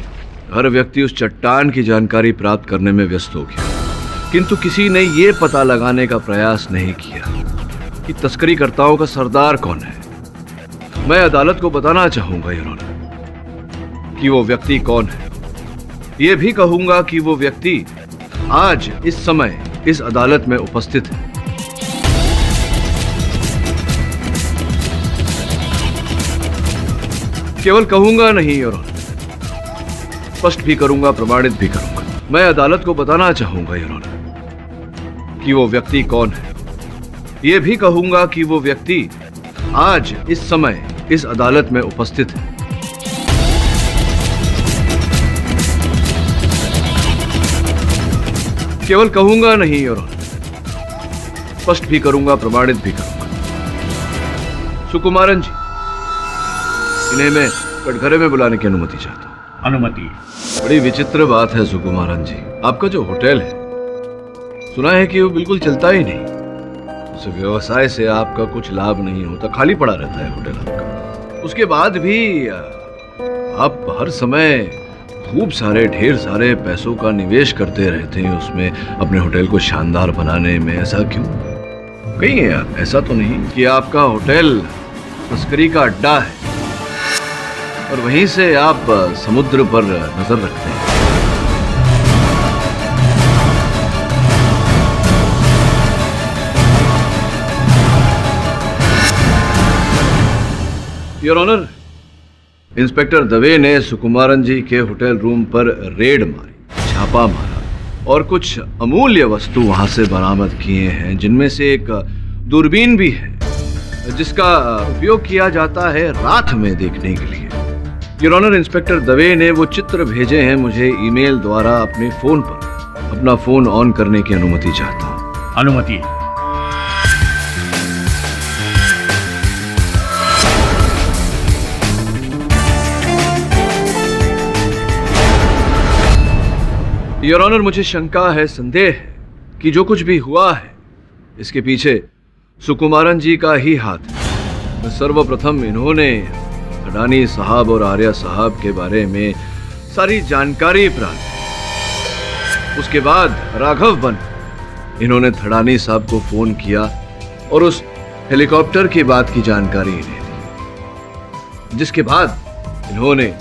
हर व्यक्ति उस चट्टान की जानकारी प्राप्त करने में व्यस्त हो गया, किंतु किसी ने यह पता लगाने का प्रयास नहीं किया कि तस्करीकर्ताओं का सरदार कौन है। मैं अदालत को बताना चाहूंगा योर ऑनर कि वो व्यक्ति कौन है। यह भी कहूंगा कि वो व्यक्ति आज इस समय इस अदालत में उपस्थित है। केवल कहूंगा नहीं योर ऑनर, स्पष्ट भी करूंगा, प्रमाणित भी करूंगा। मैं अदालत को बताना चाहूंगा योर ऑनर कि वो व्यक्ति कौन है। यह भी कहूंगा कि वो व्यक्ति आज इस समय इस अदालत में उपस्थित है। केवल कहूंगा नहीं और स्पष्ट भी करूंगा, प्रमाणित भी करूंगा। सुकुमारन जी, इन्हें मैं कटघरे में बुलाने की अनुमति चाहता हूं। अनुमति। बड़ी विचित्र बात है सुकुमारन जी, आपका जो होटल है सुना है कि वो बिल्कुल चलता ही नहीं। उस व्यवसाय से आपका कुछ लाभ नहीं होता, खाली पड़ा रहता है होटल आपका। उसके बाद भी आप हर समय खूब सारे ढेर सारे पैसों का निवेश करते रहते हैं उसमें, अपने होटल को शानदार बनाने में। ऐसा क्यों? कहीं ऐसा तो नहीं कि आपका होटल तस्करी का अड्डा है और वहीं से आप समुद्र पर नजर रखते हैं? योर ऑनर, इंस्पेक्टर दवे ने सुकुमारन जी के होटल रूम पर रेड मारी, छापा मारा और कुछ अमूल्य वस्तु वहां से बरामद किए हैं, जिनमें से एक दूरबीन भी है जिसका उपयोग किया जाता है रात में देखने के लिए। योर ऑनर, इंस्पेक्टर दवे ने वो चित्र भेजे हैं मुझे ईमेल द्वारा अपने फोन पर। अपना फोन ऑन करने की अनुमति चाहता हूं। अनुमति। योर ऑनर, मुझे शंका है, संदेह है कि जो कुछ भी हुआ है इसके पीछे सुकुमारन जी का ही हाथ है। सर्वप्रथम इन्होंने अडानी साहब और आर्या साहब के बारे में सारी जानकारी प्राप्त की। उसके बाद राघव बन इन्होंने थड़ानी साहब को फोन किया और उस हेलीकॉप्टर की बात की जानकारी इन्हें दी, जिसके बाद इन्होंने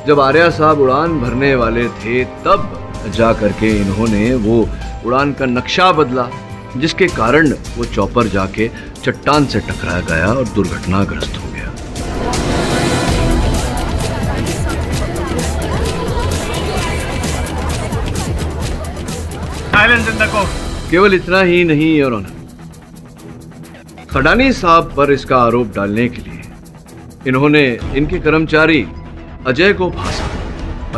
जब आर्या साहब उड़ान भरने वाले थे तब जा करके इन्होंने वो उड़ान का नक्शा बदला, जिसके कारण वो चॉपर जाके चट्टान से टकरा गया और दुर्घटनाग्रस्त हो गया। केवल इतना ही नहीं योर ऑनर, थड़ानी साहब पर इसका आरोप डालने के लिए इन्होंने इनके कर्मचारी अजय को फांसा।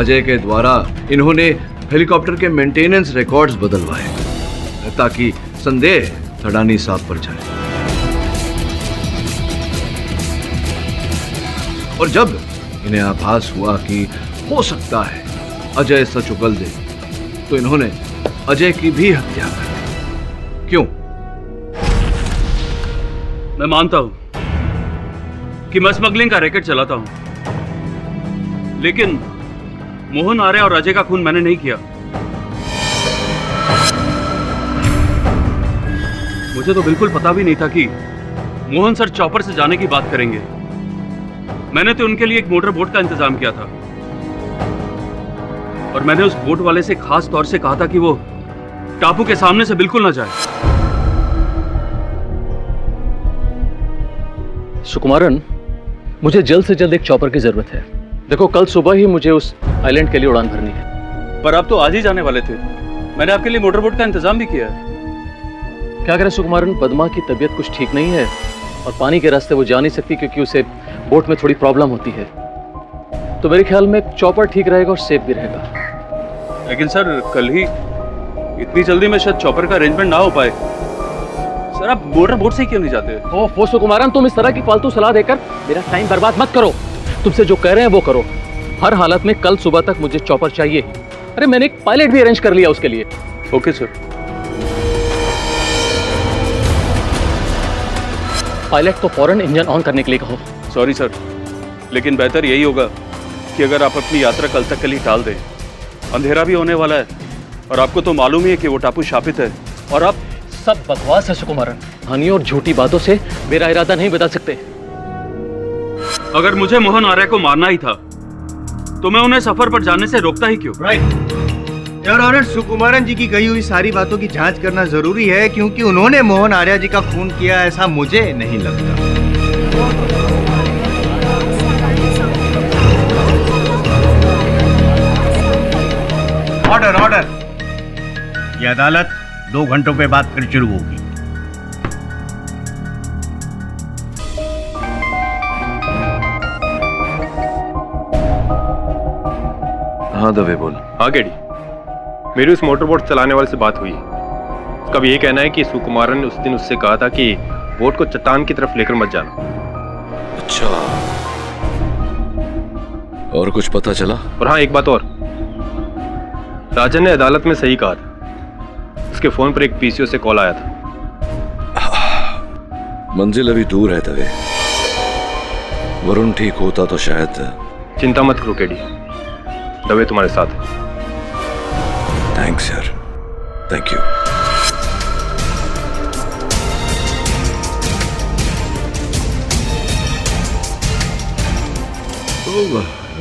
अजय के द्वारा इन्होंने हेलीकॉप्टर के मेंटेनेंस रिकॉर्ड्स बदलवाए ताकि संदेह थड़ानी साहब पर जाए। और जब इन्हें आभास हुआ कि हो सकता है अजय सच उगल दे, तो इन्होंने अजय की भी हत्या कर दी। क्यों? मैं मानता हूं कि मैं स्मगलिंग का रैकेट चलाता हूं, लेकिन मोहन आर्या और अजय का खून मैंने नहीं किया। मुझे तो बिल्कुल पता भी नहीं था कि मोहन सर चॉपर से जाने की बात करेंगे। मैंने तो उनके लिए एक मोटर बोट का इंतजाम किया था और मैंने उस बोट वाले से खास तौर से कहा था कि वो टापू के सामने से बिल्कुल ना जाए। सुकुमारन, मुझे जल्द से जल्द एक चॉपर की जरूरत है। देखो, कल सुबह ही मुझे उस आइलैंड के लिए उड़ान भरनी है। पर आप तो आज ही जाने वाले थे। मैंने आपके लिए मोटर बोट का इंतजाम भी किया है। क्या करें सुकुमारन, पद्मा की तबीयत कुछ ठीक नहीं है और पानी के रास्ते वो जा नहीं सकती क्योंकि उसे बोट में थोड़ी प्रॉब्लम होती है। तो मेरे ख्याल में चॉपर ठीक रहेगा और सेफ भी रहेगा। लेकिन सर, कल ही इतनी जल्दी में शायद चॉपर का अरेंजमेंट ना हो पाए। सर, आप मोटर बोट से क्यों नहीं जाते? ओह सुकुमारन, तुम इस तरह की फालतू सलाह देकर मेरा टाइम बर्बाद मत करो। तुमसे जो कह रहे हैं वो करो। हर हालत में कल सुबह तक मुझे चॉपर चाहिए। अरे मैंने एक पायलट भी अरेंज कर लिया उसके लिए। Okay sir. पायलट को फौरन इंजन ऑन करने के लिए कहो। सॉरी सर, लेकिन बेहतर यही होगा कि अगर आप अपनी यात्रा कल तक के लिए टाल दें। अंधेरा भी होने वाला है और आपको तो मालूम ही है कि वो टापू शापित है। और आप सब बकवास है सुकुमारन। कहानियों और झूठी बातों से मेरा इरादा नहीं बदल सकते। अगर मुझे मोहन आर्या को मारना ही था तो मैं उन्हें सफर पर जाने से रोकता ही क्यों? राइट। योर ऑनर, सुकुमारन जी की कही हुई सारी बातों की जांच करना जरूरी है, क्योंकि उन्होंने मोहन आर्या जी का खून किया ऐसा मुझे नहीं लगता। Order order. यह अदालत 2 घंटों के बाद फिर शुरू होगी। हाँ दवे बोल। हाँ गेडी, मेरी उस मोटर बोट चलाने वाले से बात हुई। उसका भी ये कहना है कि सुकुमारन ने उस दिन उससे कहा था कि बोट को चट्टान की तरफ लेकर मत जाना। अच्छा, और कुछ पता चला? और हाँ, एक बात और, राजन ने अदालत में सही कहा था। उसके फोन पर एक पीसीओ से कॉल आया था। मंजिल अभी दूर है दवे। वरुण ठीक होता तो शायद। चिंता मत करो केडी, दवे तुम्हारे साथ है। थैंक्स यार, थैंक यू।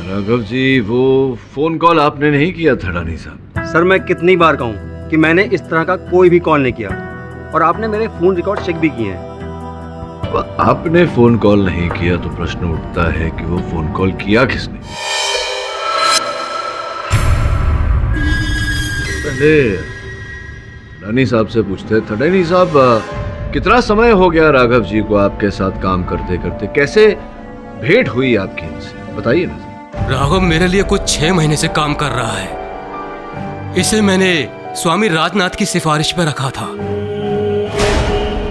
राघव जी, वो फोन कॉल आपने नहीं किया था रानी साहब? सर मैं कितनी बार कहूँ कि मैंने इस तरह का कोई भी कॉल नहीं किया, और आपने मेरे फोन रिकॉर्ड चेक भी किए हैं। आपने फोन कॉल नहीं किया तो प्रश्न उठता है कि वो फोन कॉल किया किसने? पहले रानी साहब से पूछते थे। रानी साहब, कितना समय हो गया राघव जी को आपके साथ काम करते करते? कैसे भेंट हुई आपकी इनसे, बताइए ना। राघव मेरे लिए कुछ 6 महीने से काम कर रहा है। इसे मैंने स्वामी राजनाथ की सिफारिश पर रखा था।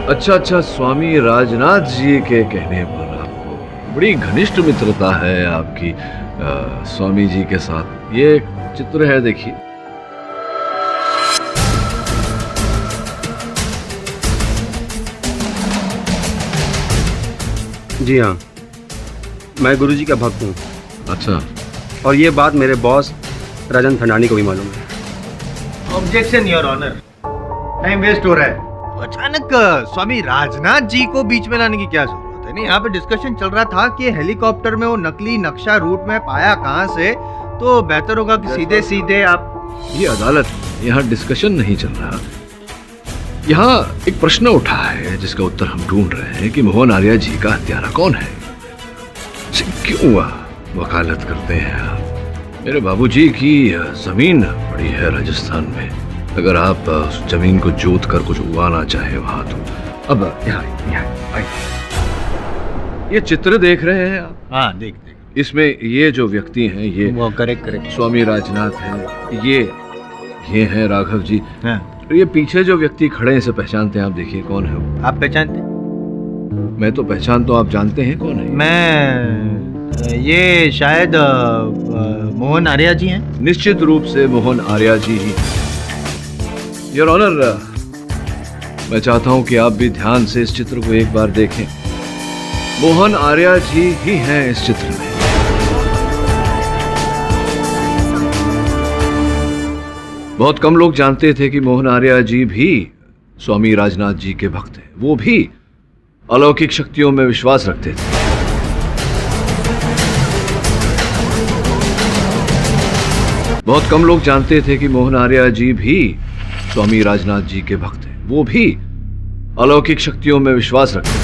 अच्छा, स्वामी राजनाथ जी के कहने पर आपको बड़ी घनिष्ठ मित्रता है आपकी स्वामी जी के साथ। ये एक चित्र है, देखिए। जी हाँ, मैं गुरुजी का भक्त हूँ। अच्छा, और ये बात मेरे बॉस राजन थंडानी को भी मालूम है। Objection your honour, time waste हो रहा है। अचानक स्वामी राजनाथ जी को बीच में लाने की क्या जरूरत है? नहीं, यहाँ पे डिस्कशन चल रहा था कि हेलीकॉप्टर में वो नकली नक्शा रूट में पाया कहाँ से, तो बेहतर होगा कि सीधे सीधे आप। ये अदालत, यहाँ डिस्कशन नहीं चल रहा। यहाँ एक प्रश्न उठा है जिसका उत्तर हम ढूंढ रहे हैं कि मोहन आर्या जी का हत्यारा कौन है। क्यों वकालत करते हैं आप? मेरे बाबूजी की जमीन पड़ी है राजस्थान में। अगर आप उस जमीन को जोत कर कुछ उगाना चाहे वहां, तो अब यहाँ ये चित्र देख रहे हैं आप? हाँ, देख। इसमें ये जो व्यक्ति हैं, ये वो करेक्ट स्वामी राजनाथ हैं। ये हैं राघव जी। हाँ। और ये पीछे जो व्यक्ति खड़े हैं, इसे पहचानते हैं आप? देखिए कौन है वो। आप पहचानते? मैं तो पहचान, तो आप जानते हैं कौन है? ये शायद मोहन आर्या जी हैं। निश्चित रूप से मोहन आर्या जी ही। योर ऑनर, मैं चाहता हूं कि आप भी ध्यान से इस चित्र को एक बार देखें। मोहन आर्या जी ही हैं इस चित्र में। बहुत कम लोग जानते थे कि मोहन आर्या जी भी स्वामी राजनाथ जी के भक्त हैं। वो भी अलौकिक शक्तियों में विश्वास रखते थे। बहुत कम लोग जानते थे कि मोहन आर्या जी भी स्वामी राजनाथ जी के भक्त हैं। वो भी अलौकिक शक्तियों में विश्वास रखते हैं।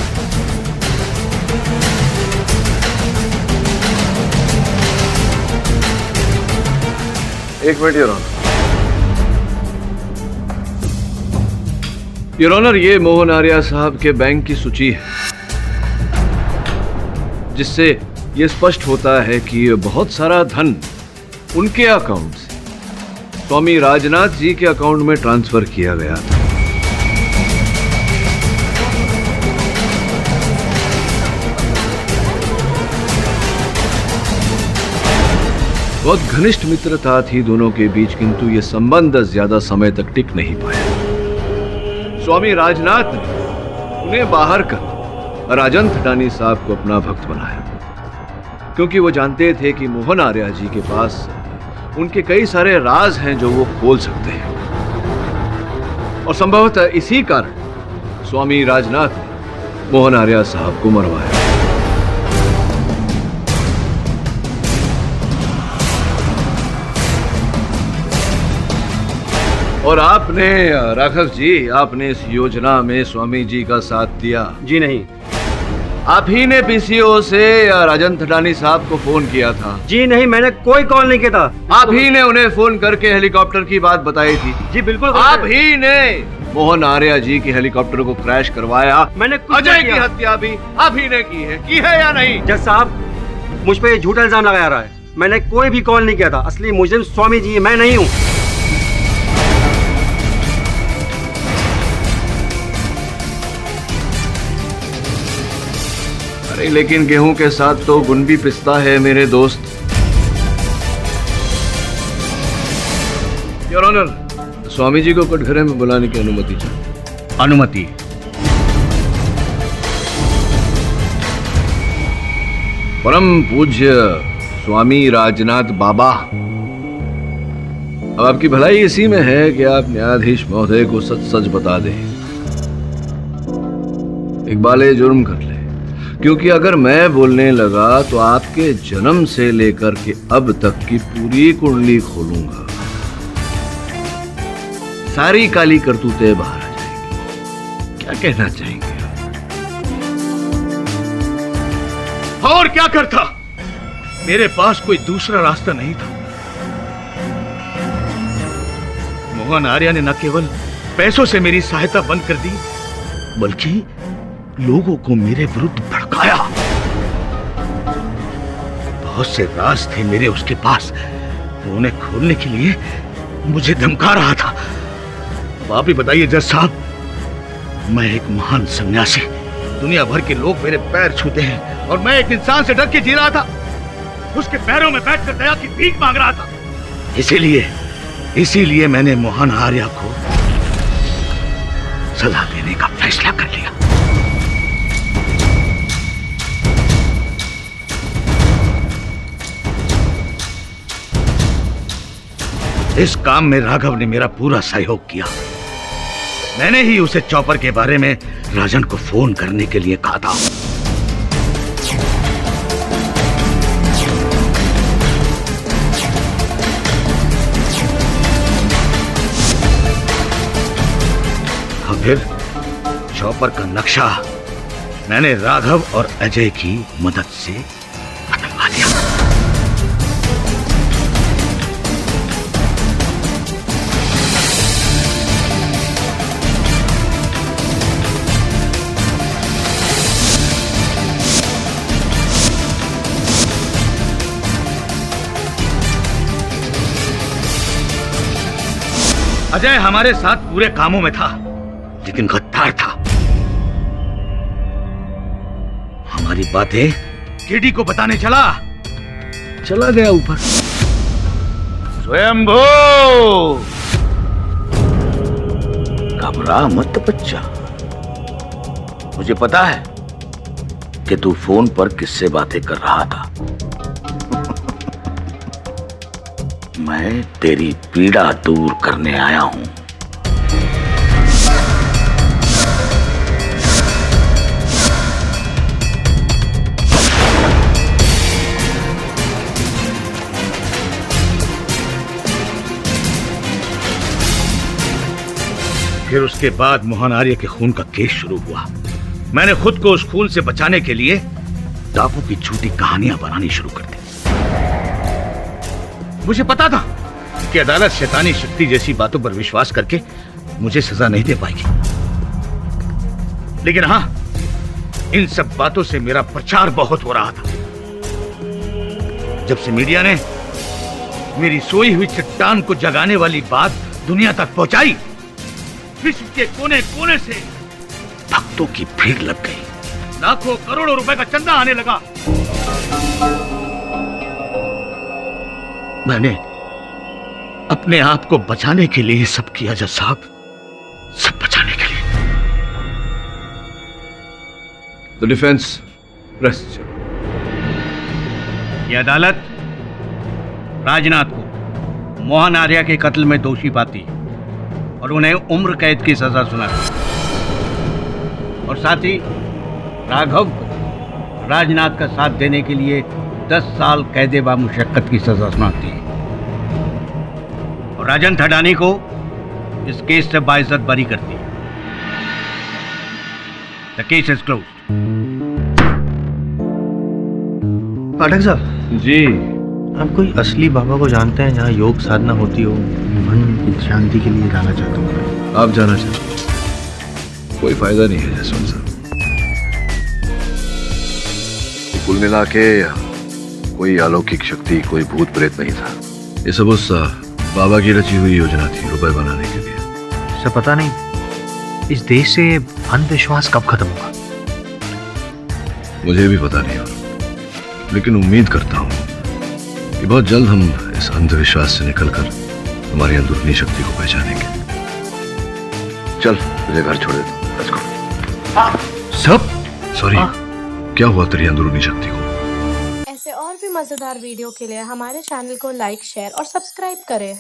एक minute your honour. Your honour, ये मोहन आर्या साहब के बैंक की सूची है, जिससे ये स्पष्ट होता है कि बहुत सारा धन उनके अकाउंट से स्वामी राजनाथ जी के अकाउंट में ट्रांसफर किया गया था। बहुत घनिष्ठ मित्रता थी दोनों के बीच, किंतु ये संबंध ज्यादा समय तक टिक नहीं पाया। स्वामी राजनाथ ने उन्हें बाहर कर राजन थंडानी साहब को अपना भक्त बनाया, क्योंकि वो जानते थे कि मोहन आर्या जी के पास उनके कई सारे राज हैं जो वो खोल सकते हैं। और संभवतः इसी कारण स्वामी राजनाथ ने मोहन आर्या साहब को मरवाया। और आपने राघव जी, आपने इस योजना में स्वामी जी का साथ दिया? जी नहीं। आप ही ने पीसीओ से राजन थंडानी साहब को फोन किया था? जी नहीं, मैंने कोई कॉल नहीं किया था। आप ही ने उन्हें फोन करके हेलीकॉप्टर की बात बताई थी? जी बिल्कुल। आप ही ने मोहन आर्या जी की हेलीकॉप्टर को क्रैश करवाया? मैंने अजय की हत्या भी आप ही ने की है या नहीं? जज साहब, मुझ पे झूठा इल्जाम लगाया रहा है। मैंने कोई भी कॉल नहीं किया था। असली मुजरिम स्वामी जी है, मैं नहीं हूँ। अरे लेकिन गेहूं के साथ तो गुण भी पिसता है मेरे दोस्त। योर ऑनर, स्वामी जी को कटघरे में बुलाने की अनुमति चाहिए। अनुमति। परम पूज्य स्वामी राजनाथ बाबा, अब आपकी भलाई इसी में है कि आप न्यायाधीश महोदय को सच सच बता दें। इकबाल जुर्म कर ले, क्योंकि अगर मैं बोलने लगा तो आपके जन्म से लेकर के अब तक की पूरी कुंडली खोलूंगा। सारी काली करतूतें बाहर आ जाएंगी। क्या कहना चाहेंगे? और क्या करता? मेरे पास कोई दूसरा रास्ता नहीं था। मोहन आर्या ने न केवल पैसों से मेरी सहायता बंद कर दी, बल्कि लोगों को मेरे विरुद्ध भड़काया। बहुत से राज थे मेरे उसके पास, उन्हें खोलने के लिए मुझे धमका रहा था। अब आप ही बताइए जज साहब, मैं एक महान सन्यासी, दुनिया भर के लोग मेरे पैर छूते हैं और मैं एक इंसान से डर के जी रहा था, उसके पैरों में बैठकर दया की भीख मांग रहा था। इसीलिए मैंने मोहन आर्या को सजा देने का फैसला कर लिया। इस काम में राघव ने मेरा पूरा सहयोग किया। मैंने ही उसे चॉपर के बारे में राजन को फोन करने के लिए कहा था। और फिर चॉपर का नक्शा मैंने राघव और अजय की मदद से बदलवा दिया। अजय हमारे साथ पूरे कामों में था, लेकिन गद्दार था। हमारी बातें केडी को बताने चला गया ऊपर। स्वयंभू, घबरा मत बच्चा। मुझे पता है कि तू फोन पर किससे बातें कर रहा था। मैं तेरी पीड़ा दूर करने आया हूं। फिर उसके बाद मोहन आर्य के खून का केस शुरू हुआ। मैंने खुद को उस खून से बचाने के लिए टापू की झूठी कहानियां बनानी शुरू कर दी। मुझे पता था कि अदालत शैतानी शक्ति जैसी बातों पर विश्वास करके मुझे सजा नहीं दे पाएगी, लेकिन हां, इन सब बातों से मेरा प्रचार बहुत हो रहा था। जब से मीडिया ने मेरी सोई हुई चट्टान को जगाने वाली बात दुनिया तक पहुंचाई, विश्व के कोने कोने से भक्तों की भीड़ लग गई। लाखों करोड़ों रुपए का चंदा आने लगा। मैंने अपने आप को बचाने के लिए सब किया जज साहब, सब बचाने के लिए। The defence rest. यह अदालत राजनाथ को मोहन आर्या के कत्ल में दोषी पाती और उन्हें उम्र कैद की सजा सुनाती, और साथ ही राघव को राजनाथ का साथ देने के लिए 10 साल कैद बामुशक्कत की सजा सुनाती है, और राजन थडानी को इस केस से बाइज्जत बरी करती है। The case is closed. Pathak साहब जी, आप कोई असली बाबा को जानते हैं जहाँ योग साधना होती हो? मन की शांति के लिए जाना चाहता हूँ। आप जाना चाहते? कोई फायदा नहीं है जसवंत साहब। कुल मिला के कोई अलौकिक शक्ति, कोई भूत प्रेत नहीं था। ये सब उस बाबा की रची हुई योजना थी रुपए बनाने के लिए। सर पता नहीं इस देश से अंधविश्वास कब खत्म होगा। मुझे भी पता नहीं और लेकिन उम्मीद करता हूँ कि बहुत जल्द हम इस अंधविश्वास से निकलकर हमारी अंदरूनी शक्ति को पहचानेंगे। चल मुझे घर छोड़ दे। Let's go. सब सॉरी, क्या हुआ तेरी अंदरूनी शक्ति को? ऐसे और भी मजेदार वीडियो के लिए हमारे चैनल को लाइक, शेयर और सब्सक्राइब करें।